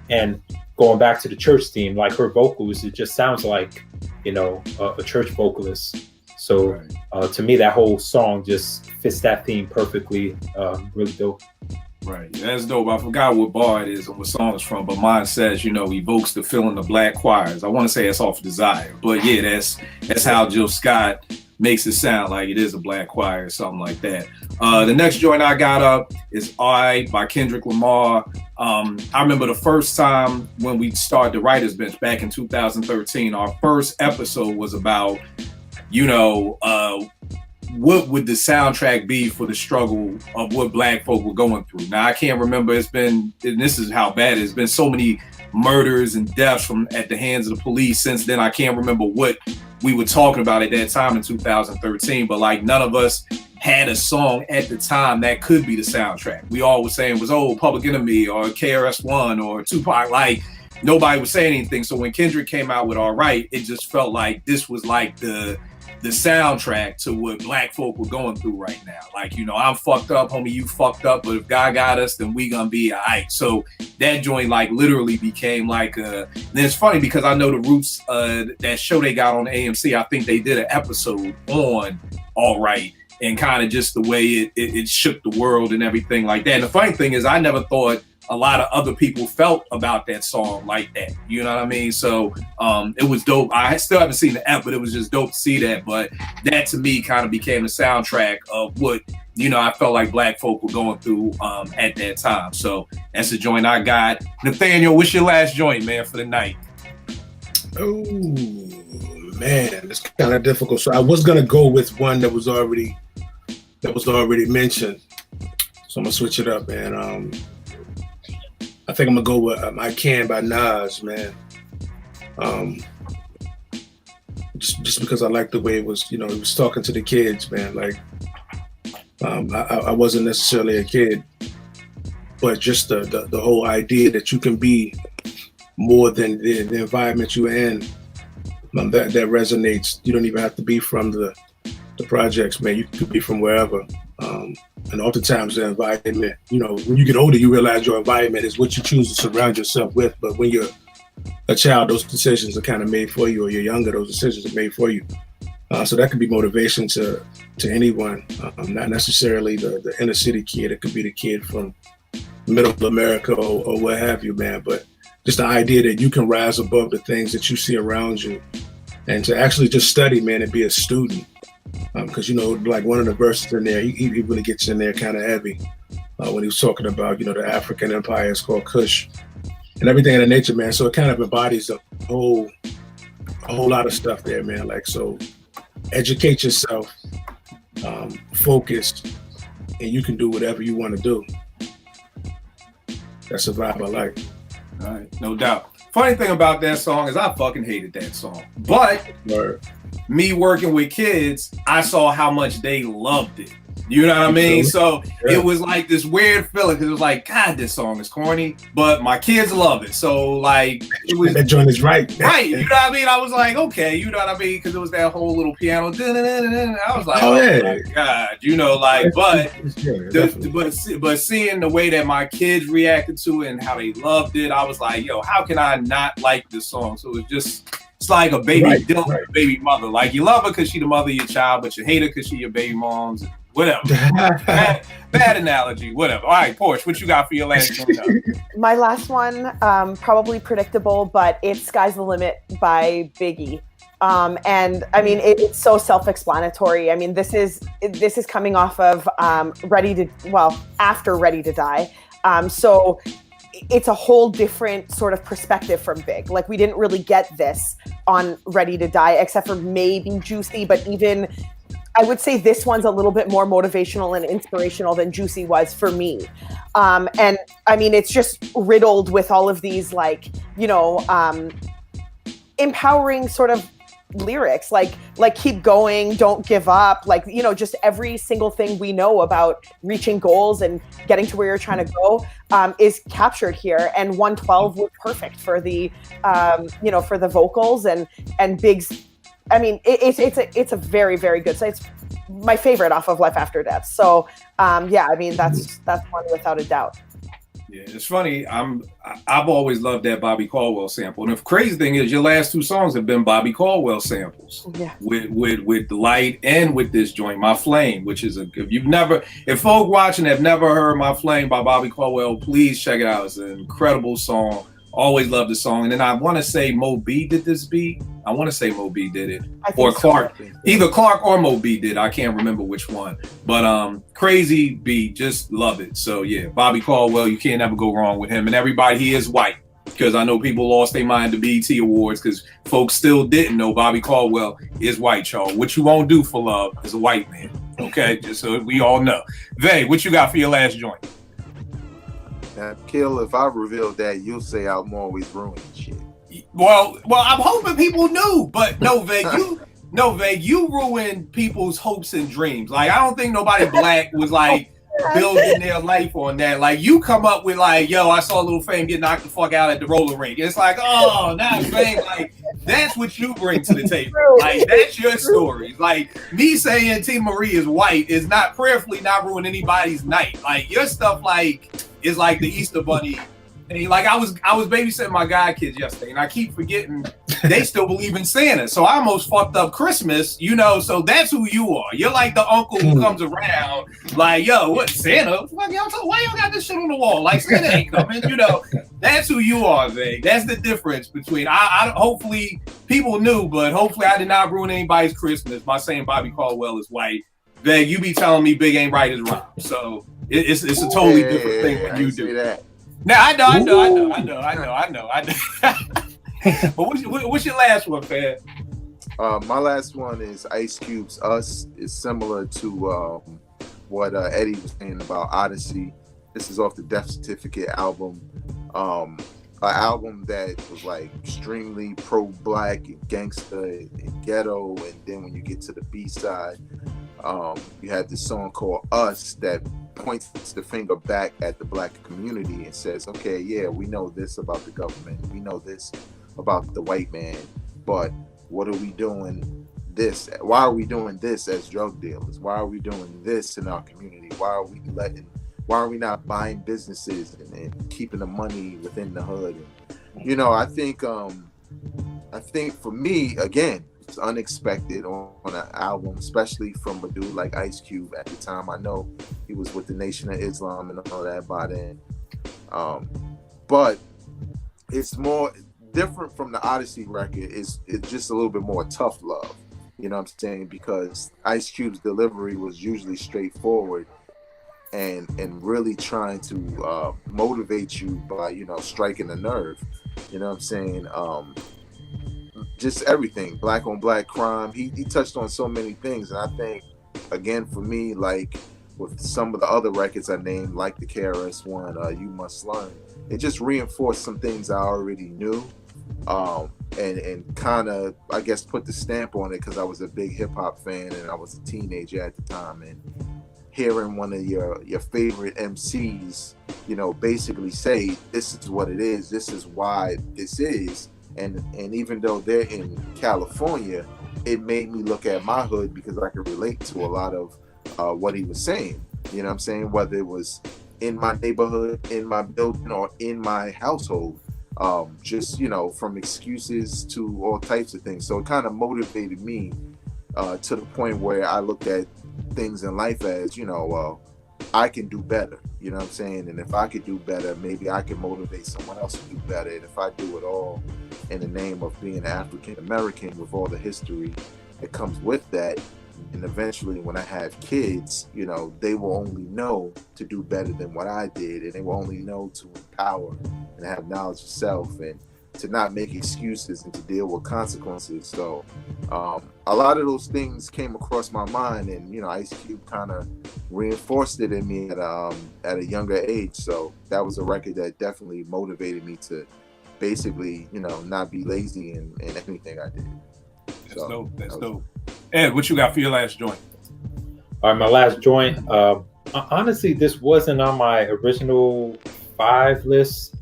And going back to the church theme, like her vocals, it just sounds like, a church vocalist. So to me, that whole song just fits that theme perfectly. Really dope. Right, that's dope. I forgot what bar it is and what song it's from, but mine says, evokes the feeling of black choirs. I want to say it's off Desire, but yeah, that's how Jill Scott makes it sound like it is a black choir or something like that. The next joint I got up is I by Kendrick Lamar. I remember the first time when we started the Writer's Bench back in 2013, our first episode was about, what would the soundtrack be for the struggle of what black folk were going through? Now, I can't remember. And this is how bad it is. Been so many murders and deaths at the hands of the police since then. I can't remember what we were talking about at that time in 2013, but like none of us had a song at the time that could be the soundtrack. We all were saying it was, Public Enemy or KRS-One or Tupac. Like nobody was saying anything. So when Kendrick came out with All Right, it just felt like this was like the soundtrack to what black folk were going through right now. Like, I'm fucked up, homie, you fucked up, but if God got us, then we gonna be all right. So that joint like literally became like then it's funny because I know the Roots, that show they got on AMC, I think they did an episode on All Right and kind of just the way it shook the world and everything like that. And the funny thing is I never thought a lot of other people felt about that song like that. You know what I mean? So it was dope. I still haven't seen the app, but it was just dope to see that. But that to me kind of became the soundtrack of what, I felt like black folk were going through at that time. So that's the joint I got. Nathaniel, what's your last joint, man, for the night? Oh, man, it's kind of difficult. So I was going to go with one that was already mentioned. So I'm going to switch it up, man. I think I'm gonna go with "I Can" by Nas, man. Just because I like the way it was, he was talking to the kids, man. Like, I wasn't necessarily a kid, but just the whole idea that you can be more than the environment you're in, that resonates. You don't even have to be from the projects, man. You could be from wherever. And oftentimes the environment, when you get older, you realize your environment is what you choose to surround yourself with. But when you're a child, those decisions are kind of made for you, or you're younger, those decisions are made for you. So that could be motivation to anyone, not necessarily the inner city kid. It could be the kid from middle America or what have you, man. But just the idea that you can rise above the things that you see around you and to actually just study, man, and be a student. Because like one of the verses in there, he really gets in there kind of heavy when he was talking about the African empire is called Kush and everything of that nature, man. So it kind of embodies a whole lot of stuff there, man. Like, so educate yourself, focus, and you can do whatever you want to do. That's a vibe I like. All right, no doubt. Funny thing about that song is I fucking hated that song, but me working with kids, I saw how much they loved it. You know what I mean? So it was like this weird feeling because it was like, God, this song is corny, but my kids love it. So like, it was that joint is right. Right. You know what I mean? I was like, okay, you know what I mean? Because it was that whole little piano. I was like, my God, but seeing the way that my kids reacted to it and how they loved it, I was like, yo, how can I not like this song? So it's like a baby dealing with a baby mother. Like you love her because she's the mother of your child, but you hate her because she's your baby mom's. Whatever. bad analogy. Whatever. All right, Porsche, what you got for your last one? My last one, probably predictable, but it's "Sky's the Limit" by Biggie. And I mean, it's so self-explanatory. I mean, this is coming off of after Ready to Die. So it's a whole different sort of perspective from Big. Like we didn't really get this on Ready to Die, except for maybe Juicy, but even I would say this one's a little bit more motivational and inspirational than Juicy was for me. And I mean, it's just riddled with all of these, like, you know, empowering sort of lyrics, like keep going, don't give up, like, you know, just every single thing we know about reaching goals and getting to where you're trying to go is captured here. And 112 was perfect for the you know, for the vocals and Big's. I mean, it's a very, very good. So it's my favorite off of Life After Death. So yeah, I mean, that's one without a doubt. Yeah, it's funny. I've always loved that Bobby Caldwell sample, and the crazy thing is, your last two songs have been Bobby Caldwell samples. Yeah. With the Light and with this joint, My Flame, which is if folk watching have never heard My Flame by Bobby Caldwell, please check it out. It's an incredible song. Always loved the song. And then I want to say Mo B did this beat. I want to say Mo B did it, or Clark. Either Clark or Mo B did. I can't remember which one. But crazy beat, just love it. So yeah, Bobby Caldwell, you can't ever go wrong with him. And everybody, he is white, because I know people lost their mind to BET Awards because folks still didn't know Bobby Caldwell is white, y'all. What you won't do for love is a white man. Okay, just so we all know. Vay, what you got for your last joint? Kill, if I reveal that, you'll say I'm always ruining shit. Well, I'm hoping people knew, but no, Vay, you ruined people's hopes and dreams. Like, I don't think nobody black was like building their life on that. Like, you come up with like, yo, I saw Lil Fame get knocked the fuck out at the roller rink. It's like, oh, not Fame. Like, that's what you bring to the table. Like, that's your story. Like, me saying T. Marie is white is not prayerfully not ruin anybody's night. Like, your stuff like is like the Easter Bunny. And like, I was babysitting my god kids yesterday, and I keep forgetting they still believe in Santa. So I almost fucked up Christmas, you know. So that's who you are. You're like the uncle who comes around, like, yo, what, Santa? Why y'all got this shit on the wall? Like, Santa ain't coming, you know. That's who you are, Vay. That's the difference between I hopefully people knew, but hopefully I did not ruin anybody's Christmas by saying Bobby Caldwell is white. Vay, you be telling me Big ain't right is wrong. So it's a totally different thing when you do that. Now I know. But what's your last one, fam? My last one is Ice Cube's Us. It's similar to what Eddie was saying about Odyssey. This is off the Death Certificate album. An album that was like extremely pro-black and gangster and ghetto. And then when you get to the B-side, you had this song called Us that points the finger back at the black community and says, okay, yeah, we know this about the government, we know this about the white man, but what are we doing this? Why are we doing this as drug dealers? Why are we doing this in our community? Why are we not buying businesses and keeping the money within the hood? And, you know, I think for me, again, it's unexpected on an album, especially from a dude like Ice Cube at the time. I know he was with the Nation of Islam and all that by then. But it's more different from the Odyssey record. It's just a little bit more tough love. You know what I'm saying? Because Ice Cube's delivery was usually straightforward and really trying to motivate you by, you know, striking a nerve. You know what I'm saying? Just everything, black on black crime. He touched on so many things, and I think, again, for me, like with some of the other records I named, like the KRS one, You Must Learn, it just reinforced some things I already knew, and kind of, I guess, put the stamp on it because I was a big hip hop fan and I was a teenager at the time, and hearing one of your favorite MCs, you know, basically say, this is what it is, this is why this is. And even though they're in California, it made me look at my hood because I could relate to a lot of what he was saying. You know what I'm saying? Whether it was in my neighborhood, in my building, or in my household. Just, you know, from excuses to all types of things. So it kind of motivated me to the point where I looked at things in life as, you know, I can do better, you know what I'm saying? And if I could do better, maybe I can motivate someone else to do better. And if I do it all in the name of being African American with all the history that comes with that, and eventually when I have kids, you know, they will only know to do better than what I did, and they will only know to empower and have knowledge of self. And to not make excuses and to deal with consequences. So a lot of those things came across my mind, and you know, Ice Cube kind of reinforced it in me at a younger age. So that was a record that definitely motivated me to basically, you know, not be lazy in anything I did. That's dope. That's dope. Ed, what you got for your last joint? All right, my last joint. Honestly, this wasn't on my original 5 list,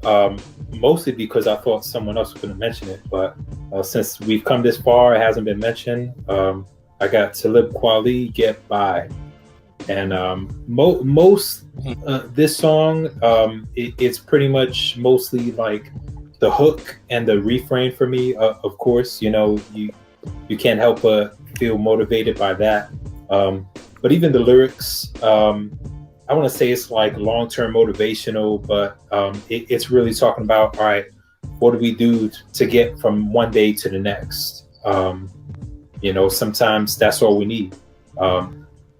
mostly because I thought someone else was going to mention it. But since we've come this far, it hasn't been mentioned. I got Talib Kweli, Get By. And this song, it's pretty much mostly like the hook and the refrain for me. Of course, you know, you can't help but feel motivated by that. But even the lyrics, I want to say it's like long-term motivational, but it's really talking about, all right, what do we do to get from one day to the next? You know, sometimes that's all we need.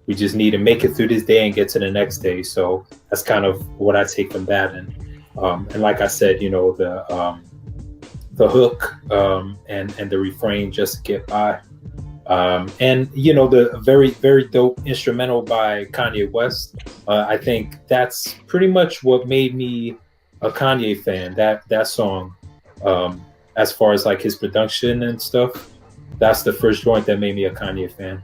We just need to make it through this day and get to the next day. So that's kind of what I take from that. And like I said, you know, the hook and the refrain, just get by. And you know, the very, very dope instrumental by Kanye West. I think that's pretty much what made me a Kanye fan. That song, as far as like his production and stuff, that's the first joint that made me a Kanye fan.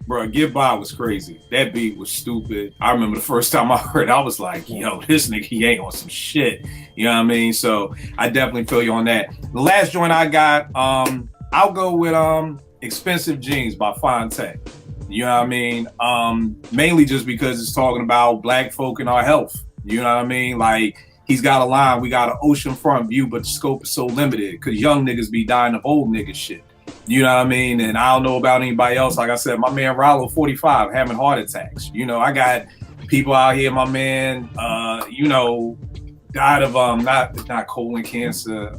Bro, Get By was crazy. That beat was stupid. I remember the first time I heard it, I was like, yo, this nigga, he ain't on some shit. You know what I mean? So I definitely feel you on that. The last joint I got, I'll go with Expensive Jeans by Fonte. You know what I mean? Mainly just because it's talking about black folk and our health. You know what I mean? Like, he's got a line, we got an oceanfront view, but the scope is so limited because young niggas be dying of old nigga shit. You know what I mean? And I don't know about anybody else. Like I said, my man Rollo, 45, having heart attacks. You know, I got people out here, my man, you know, died of not colon cancer.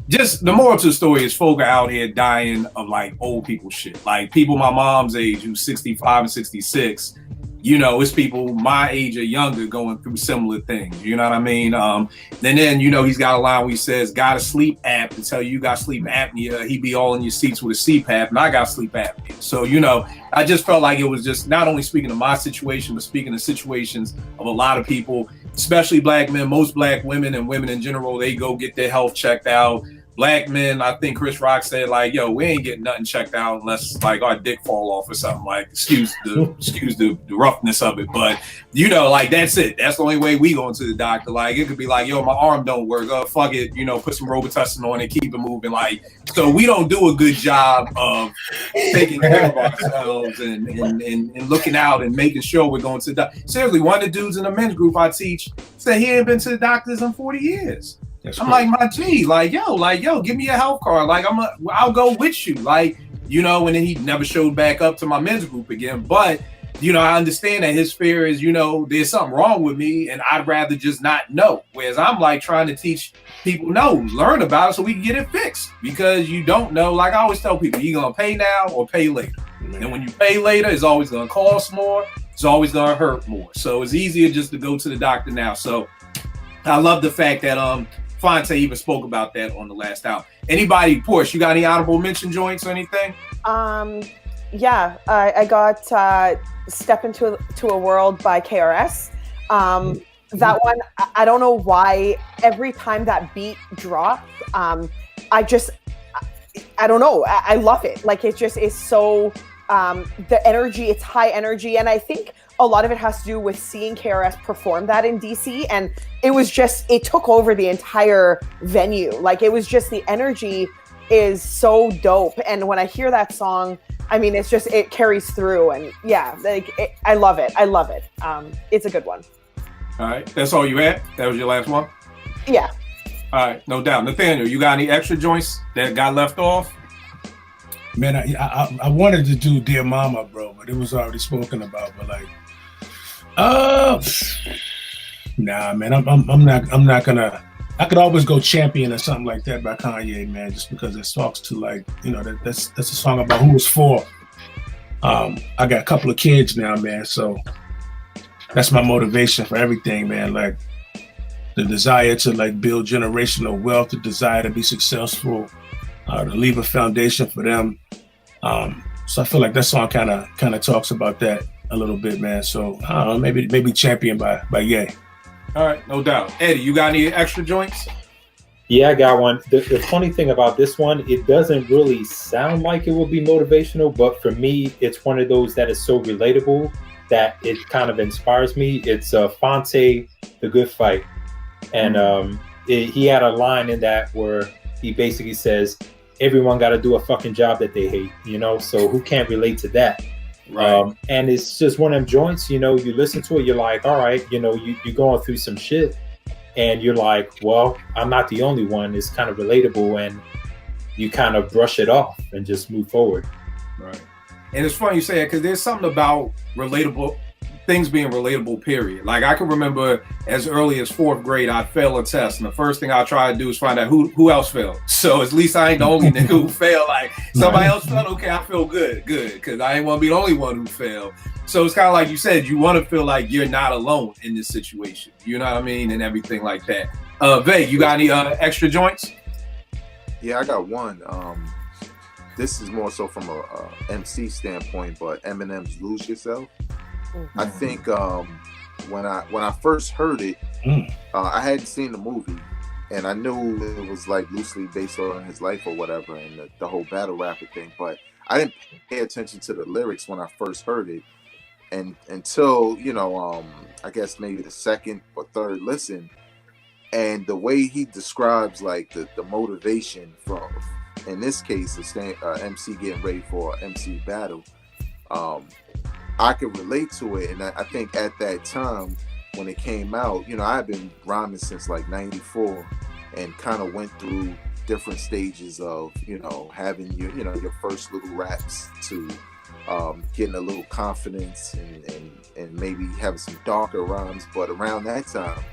Just the moral to the story is folk are out here dying of like old people shit. Like people my mom's age who's 65 and 66. You know, it's people my age or younger going through similar things. You know what I mean? And then, you know, he's got a line where he says, got a sleep app to tell you got sleep apnea. He be all in your seats with a CPAP, and I got sleep apnea. So, you know, I just felt like it was just not only speaking to my situation, but speaking to situations of a lot of people, especially black men, most black women and women in general. They go get their health checked out. Black men, I think Chris Rock said, like, yo, we ain't getting nothing checked out unless like our dick fall off or something. Like, excuse the roughness of it, but you know, like that's it. That's the only way we go into the doctor. Like, it could be like, yo, my arm don't work. Fuck it, you know, put some Robitussin on and keep it moving. Like, so we don't do a good job of taking care of ourselves and looking out and making sure we're going to the doctor. Seriously, one of the dudes in the men's group I teach said he ain't been to the doctors in 40 years. I'm like, my G, like, yo, give me a health card. Like, I'll go with you. Like, you know, and then he never showed back up to my men's group again. But, you know, I understand that his fear is, you know, there's something wrong with me and I'd rather just not know. Whereas I'm like trying to teach people, learn about it so we can get it fixed. Because you don't know, like I always tell people, you're going to pay now or pay later. And when you pay later, it's always going to cost more. It's always going to hurt more. So it's easier just to go to the doctor now. So I love the fact that, Fonte even spoke about that on the last album. Anybody, Porsche, you got any honorable mention joints or anything? Yeah, I got Step Into a World by KRS. That one, I don't know why every time that beat drops, I don't know. I love it. Like, it just is so, the energy, it's high energy. And I think a lot of it has to do with seeing KRS perform that in DC. And it was just, it took over the entire venue. Like, it was just, the energy is so dope. And when I hear that song, I mean, it's just, it carries through. And yeah, like, I love it. I love it. It's a good one. All right. That's all you had? That was your last one? Yeah. All right. No doubt. Nathaniel, you got any extra joints that got left off? Man, I wanted to do Dear Mama, bro, but it was already spoken about. But like, nah, man, I'm not gonna. I could always go Champion or something like that by Kanye, man, just because it talks to, like, you know, that's a song about who it's for. I got a couple of kids now, man, so that's my motivation for everything, man. Like, the desire to like build generational wealth, the desire to be successful, to leave a foundation for them. So I feel like that song kind of talks about that a little bit, man. So I don't know, maybe Champion by Ye. All right, no doubt. Eddie, you got any extra joints? Yeah, I got one. The funny thing about this one, it doesn't really sound like it would be motivational, but for me, it's one of those that is so relatable that it kind of inspires me. It's Fonte, The Good Fight. And he had a line in that where he basically says, everyone got to do a fucking job that they hate, you know? So who can't relate to that? Right. And it's just one of them joints, you know, you listen to it, you're like, all right, you know, you're going through some shit. And you're like, well, I'm not the only one. It's kind of relatable, and you kind of brush it off and just move forward. Right. And it's funny you say it because there's something about relatable things being relatable, period. Like I can remember as early as 4th grade, I failed a test, and the first thing I tried to do is find out who else failed. So at least I ain't the only nigga who failed. Like somebody else failed, okay, I feel good, because I ain't want to be the only one who failed. So it's kind of like you said, you want to feel like you're not alone in this situation. You know what I mean? And everything like that. Vay, you got any extra joints? Yeah, I got one. This is more so from a MC standpoint, but Eminem's "Lose Yourself." I think when I first heard it, I hadn't seen the movie, and I knew it was like loosely based on his life or whatever, and the whole battle rapper thing. But I didn't pay attention to the lyrics when I first heard it, and until I guess maybe the second or third listen, and the way he describes like the motivation from, in this case, the MC getting ready for an MC battle. I could relate to it, and I think at that time when it came out, I had been rhyming since like '94, and kind of went through different stages of having your first little raps to getting a little confidence and maybe having some darker rhymes. But around that time,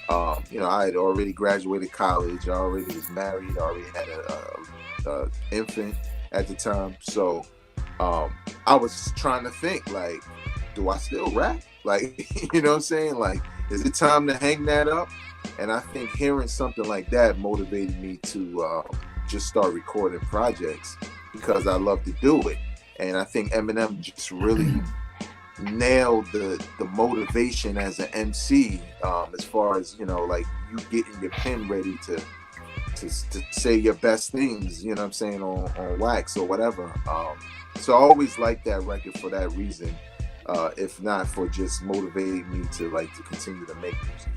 I had already graduated college, I already was married, I already had a infant at the time, so I was trying to think, like, do I still rap? Like, you know what I'm saying? Like, is it time to hang that up? And I think hearing something like that motivated me to just start recording projects, because I love to do it. And I think Eminem just really nailed the motivation as an MC, as far as, like you getting your pen ready to say your best things, you know what I'm saying, on wax or whatever. So I always liked that record for that reason, if not for just motivating me to continue to make music.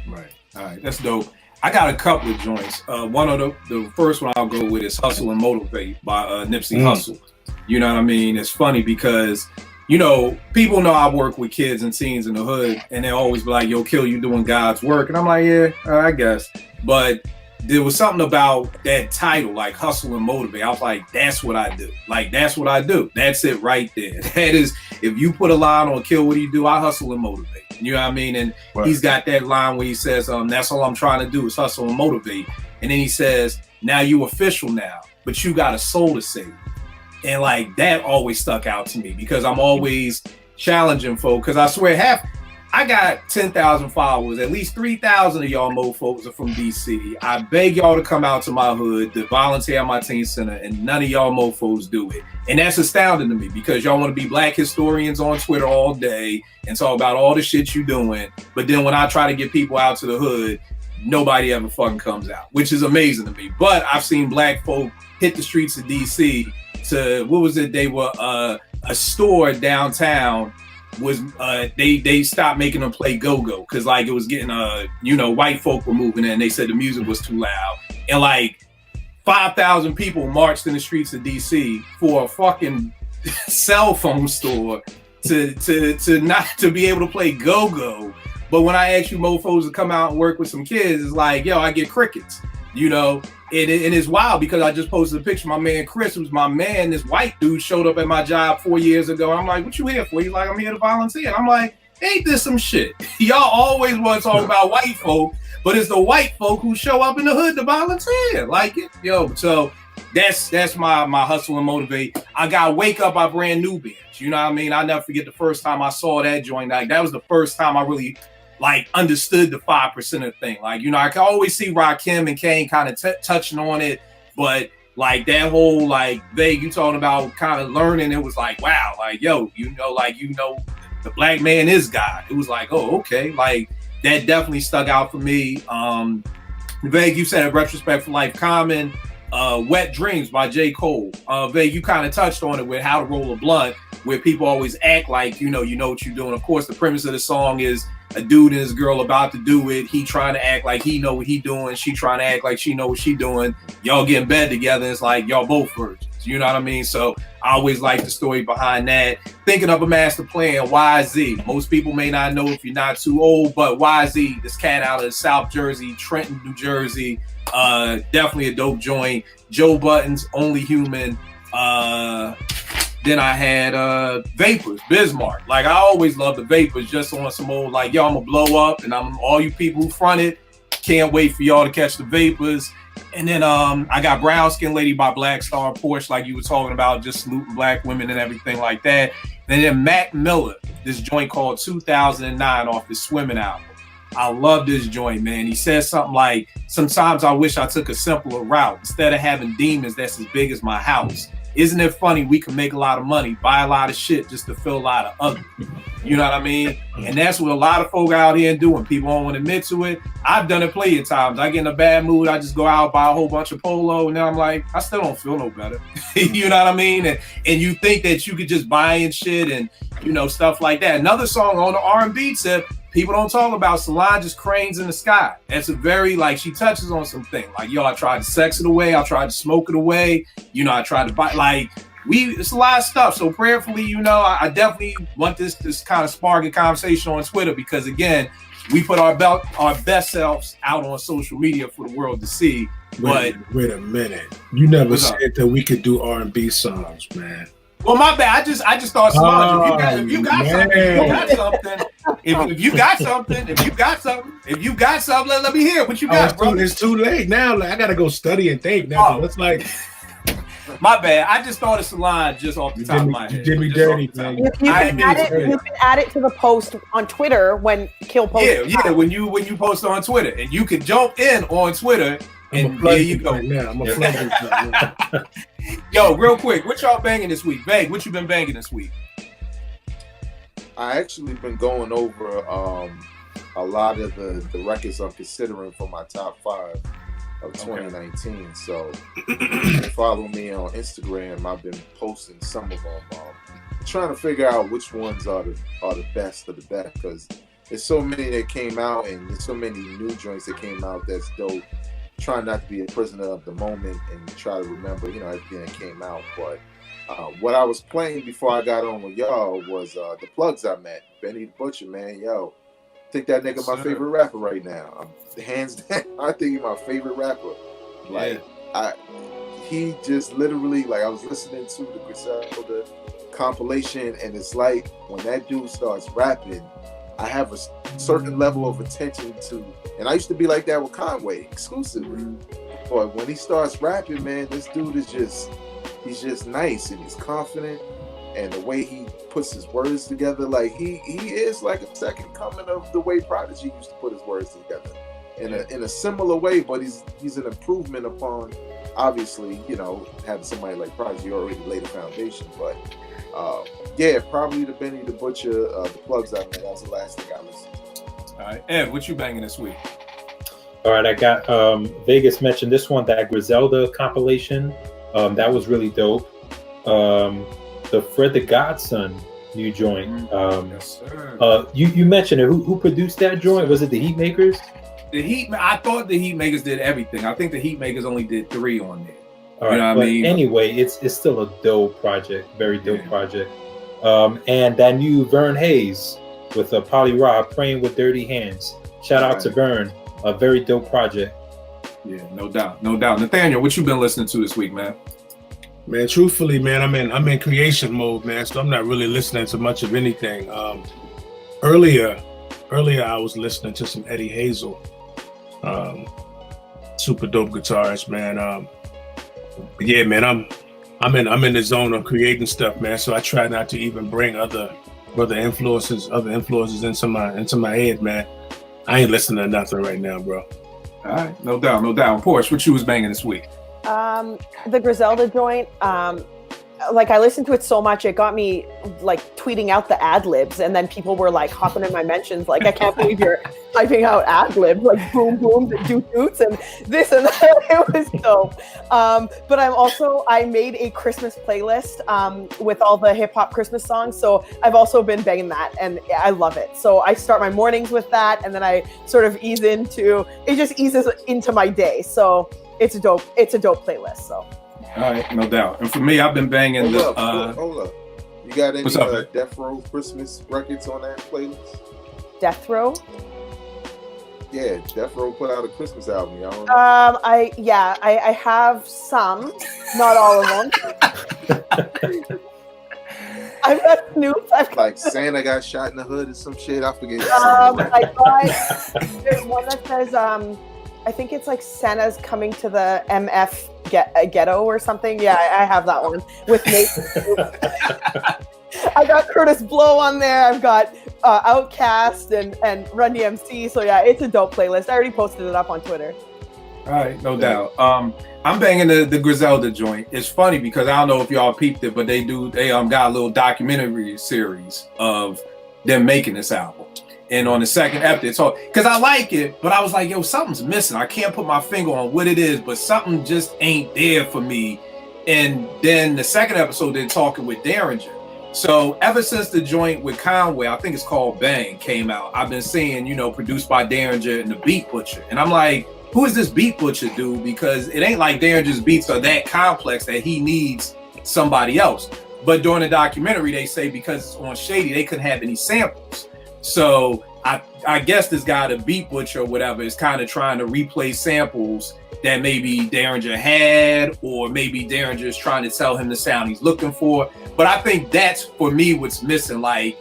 Right. All right. That's dope. I got a couple of joints. One of the first one I'll go with is "Hustle and Motivate" by Nipsey Hussle. You know what I mean? It's funny because people know I work with kids and teens in the hood, and they always be like, "Yo, Kill, you doing God's work," and I'm like, "Yeah, I guess." But there was something about that title, like "Hustle and Motivate." I was like, that's what I do. Like, that's what I do. That's it right there. That is, if you put a line on Kill, what do you do? I hustle and motivate. You know what I mean? And He's got that line where he says, that's all I'm trying to do is hustle and motivate. And then he says, now you official now, but you got a soul to save. And like, that always stuck out to me because I'm always challenging folk. Because I swear, I got 10,000 followers. At least 3,000 of y'all mofos are from DC. I beg y'all to come out to my hood to volunteer at my teen center, and none of y'all mofos do it. And that's astounding to me because y'all want to be black historians on Twitter all day and talk about all the shit you doing. But then when I try to get people out to the hood, nobody ever fucking comes out, which is amazing to me. But I've seen black folk hit the streets of DC to, what was it? They were a store downtown was they stopped making them play go-go because like it was getting white folk were moving in, and they said the music was too loud, and like 5,000 people marched in the streets of DC for a fucking cell phone store to not to be able to play go-go. But when I ask you mofos to come out and work with some kids, it's like, yo, I get crickets, And it's wild because I just posted a picture. My man Chris, who's my man, this white dude showed up at my job 4 years ago. I'm like, what you here for? He's like, I'm here to volunteer. And I'm like, ain't this some shit? Y'all always want to talk about white folk, but it's the white folk who show up in the hood to volunteer. Like it, so that's my hustle and motivate. I got Wake Up by Brand New Bench. You know what I mean? I never forget the first time I saw that joint. Like that was the first time I really like understood the 5% thing. Like, you know, I can always see Rakim and Kane kind of touching on it, but like that whole like vague, you talking about kind of learning, it was like, wow, like, yo, the black man is God. It was like, oh, okay, like that definitely stuck out for me. Vague, you said Retrospect for Life, Common, Wet Dreams by J. Cole. Vague, you kind of touched on it with How to Roll a Blunt, where people always act like you know what you're doing. Of course, the premise of the song is a dude and his girl about to do it. He trying to act like he know what he doing. She trying to act like she know what she doing. Y'all get in bed together. It's like y'all both virgins. You know what I mean? So I always like the story behind that. Thinking of a Master Plan, YZ. Most people may not know if you're not too old, but YZ, this cat out of South Jersey, Trenton, New Jersey. Definitely a dope joint. Joe Budden's Only Human. Then I had Vapors, Bismarck. Like I always love the Vapors, just on some old like, yo, I'm gonna blow up, and I'm all you people who fronted, can't wait for y'all to catch the Vapors. And then I got Brown Skin Lady by Black Star Porsche, like you were talking about, just saluting black women and everything like that. And then Mac Miller, this joint called 2009 off his Swimming album. I love this joint, man. He says something like, sometimes I wish I took a simpler route instead of having demons that's as big as my house. Isn't it funny we can make a lot of money, buy a lot of shit just to feel a lot of ugly? You know what I mean? And that's what a lot of folk out here doing. People don't want to admit to it. I've done it plenty of times. I get in a bad mood. I just go out, buy a whole bunch of Polo, and then I'm like, I still don't feel no better. You know what I mean? And you think that you could just buy in shit and, you know, stuff like that. Another song on the R&B tip, people don't talk about Solange's Cranes in the Sky. That's a very, like, she touches on something. Like, yo, I tried to sex it away. I tried to smoke it away. You know, I tried to buy, like, it's a lot of stuff. So prayerfully, you know, I definitely want this kind of spark a conversation on Twitter because, again, we put our best selves out on social media for the world to see. But wait a minute. You never said that we could do R&B songs, man. Well, my bad. I just thought Solange. If you got something, let me hear what you got, bro. It's too late now. Like, I gotta go study and think now. It's like, my bad. I just thought of Solange just off the top of my head. You did me dirty, man. You can add it to the post on Twitter when Kill posts. Yeah. When you post on Twitter, and you can jump in on Twitter. And there you go. I'm a flood. Yo, real quick, what y'all banging this week? Bang, what you been banging this week? I actually been going over a lot of the records I'm considering for my top 5 of 2019. Okay. So if you follow me on Instagram, I've been posting some of them. Trying to figure out which ones are the best of the best, because there's so many that came out and there's so many new joints that came out that's dope. Trying not to be a prisoner of the moment and try to remember, you know, everything that came out. But what I was playing before I got on with y'all was the plugs I met. Benny the Butcher, man, yo. I think that nigga my favorite rapper right now. Hands down, I think he's my favorite rapper. Like, he just literally, like, I was listening to the Griselda compilation, and it's like when that dude starts rapping, I have a certain level of attention to, and I used to be like that with Conway exclusively. But when he starts rapping, man, this dude is he's just nice and he's confident, and the way he puts his words together, like he is like a second coming of the way Prodigy used to put his words together in a similar way, but he's an improvement upon, obviously, you know, having somebody like Prodigy already laid a foundation, but. Yeah, probably the Benny the Butcher, the plugs I made. That was the last thing I listened to. All right, Ed, what you banging this week? All right, I got Vegas mentioned this one, that Griselda compilation. That was really dope. The Fred the Godson new joint. Yes, sir. You mentioned it. Who produced that joint? Was it the Heatmakers? I thought the Heatmakers did everything. I think the Heatmakers only did 3 on there. All right, but anyway, it's still a dope project, very dope project. And that new Vern Hayes with a Polly Rob, Praying with Dirty Hands. Shout out to Vern, a very dope project. Yeah, no doubt. Nathaniel, what you been listening to this week, man? Man, truthfully, man, I'm in creation mode, man. So I'm not really listening to much of anything. Earlier I was listening to some Eddie Hazel, super dope guitarist, man. Yeah, man, I'm in the zone of creating stuff, man. So I try not to even bring other influences into my head, man. I ain't listening to nothing right now, bro. All right, no doubt. Porsche, what you was banging this week? The Griselda joint. Like I listened to it so much, it got me like tweeting out the ad libs, and then people were like hopping in my mentions, like, I can't believe you're typing out ad libs, like boom boom, the doot doots, and this and that. It was dope. But I made a Christmas playlist with all the hip hop Christmas songs, so I've also been banging that, and I love it. So I start my mornings with that, and then I sort of eases into my day. So it's a dope playlist. So. All right, no doubt. And for me, I've been banging hold up. You got any up, Death Row Christmas records on that playlist? Death Row? Yeah, Death Row put out a Christmas album. Y'all know? I have some, not all of them. I've got Snoop. Like Santa got shot in the hood or some shit. I forget. There's one that says, I think it's like Santa's coming to the MF ghetto or something. Yeah, I have that one with Nate. I got Curtis Blow on there. I've got Outkast and Run DMC. So yeah, it's a dope playlist. I already posted it up on Twitter. All right, no doubt. I'm banging the Griselda joint. It's funny because I don't know if y'all peeped it, but they got a little documentary series of them making this album. And on the second episode, because I like it, but I was like, yo, something's missing. I can't put my finger on what it is, but something just ain't there for me. And then the second episode, they're talking with Derringer. So ever since the joint with Conway, I think it's called Bang, came out, I've been seeing, produced by Derringer and the Beat Butcher. And I'm like, who is this Beat Butcher dude? Because it ain't like Derringer's beats are that complex that he needs somebody else. But during the documentary, they say because it's on Shady, they couldn't have any samples. So I guess this guy, the Beat Butcher or whatever, is kind of trying to replace samples that maybe Derringer had, or maybe Derringer is trying to tell him the sound he's looking for. But I think that's, for me, what's missing. Like,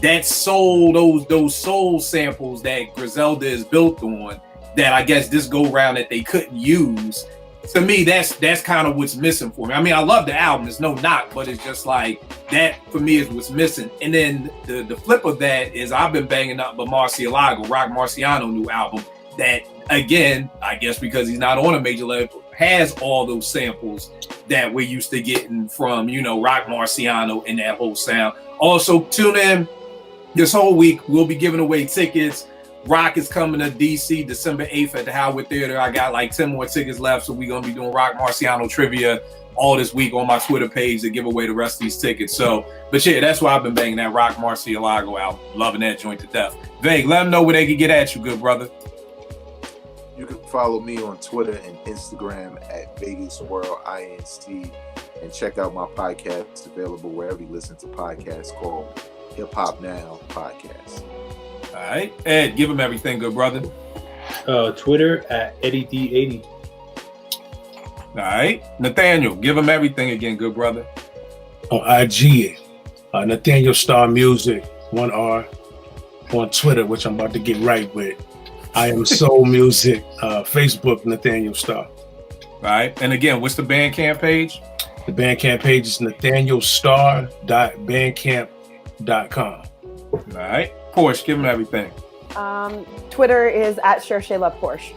that soul, those soul samples that Griselda is built on, that I guess this go round that they couldn't use. To me, that's kind of what's missing for me. I mean, I love the album, there's no knock, but it's just like that for me is what's missing. And then the flip of that is I've been banging up Marcialago, Rock Marciano new album that, again, I guess because he's not on a major label, has all those samples that we're used to getting from, Rock Marciano and that whole sound. Also, tune in this whole week. We'll be giving away tickets. Rock is coming to DC December 8th at the Howard Theater. I got like 10 more tickets left, so we're going to be doing Rock Marciano trivia all this week on my Twitter page to give away the rest of these tickets. So, but yeah, that's why I've been banging that Rock Marcialago out. Loving that joint to death. Vague, let them know where they can get at you, good brother. You can follow me on Twitter and Instagram at Vegas World INC, and check out my podcast. It's available wherever you listen to podcasts, called Hip Hop Now Podcast. All right, Ed, give him everything, good brother. Twitter at EddieD80. All right, Nathaniel, give him everything again, good brother. On IG, Nathaniel Star Music, 1R. On Twitter, which I'm about to get right with, I Am Soul Music. Facebook, Nathaniel Star. All right, and again, what's the Bandcamp page? The Bandcamp page is nathanielstar.bandcamp.com. All right. Porsche, give him everything. Twitter is at Porsche.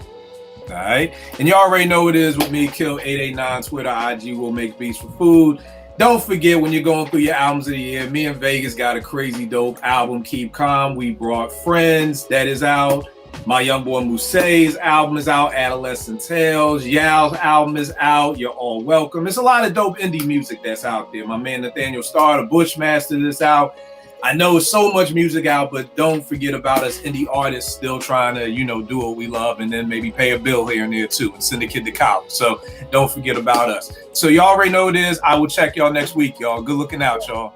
All right. And you already know what it is with me, Kill889, Twitter, IG, will make beats for food. Don't forget, when you're going through your albums of the year, me and Vegas got a crazy dope album, Keep Calm. We brought Friends, that is out. My young boy Musei's album is out, Adolescent Tales. Yao's album is out, You're All Welcome. There's a lot of dope indie music that's out there. My man Nathaniel Starr, the Bushmaster, is out. I know it's so much music out, but don't forget about us indie artists still trying to, do what we love, and then maybe pay a bill here and there too, and send a kid to college. So don't forget about us. So you already know what it is. I will check y'all next week, y'all. Good looking out, y'all.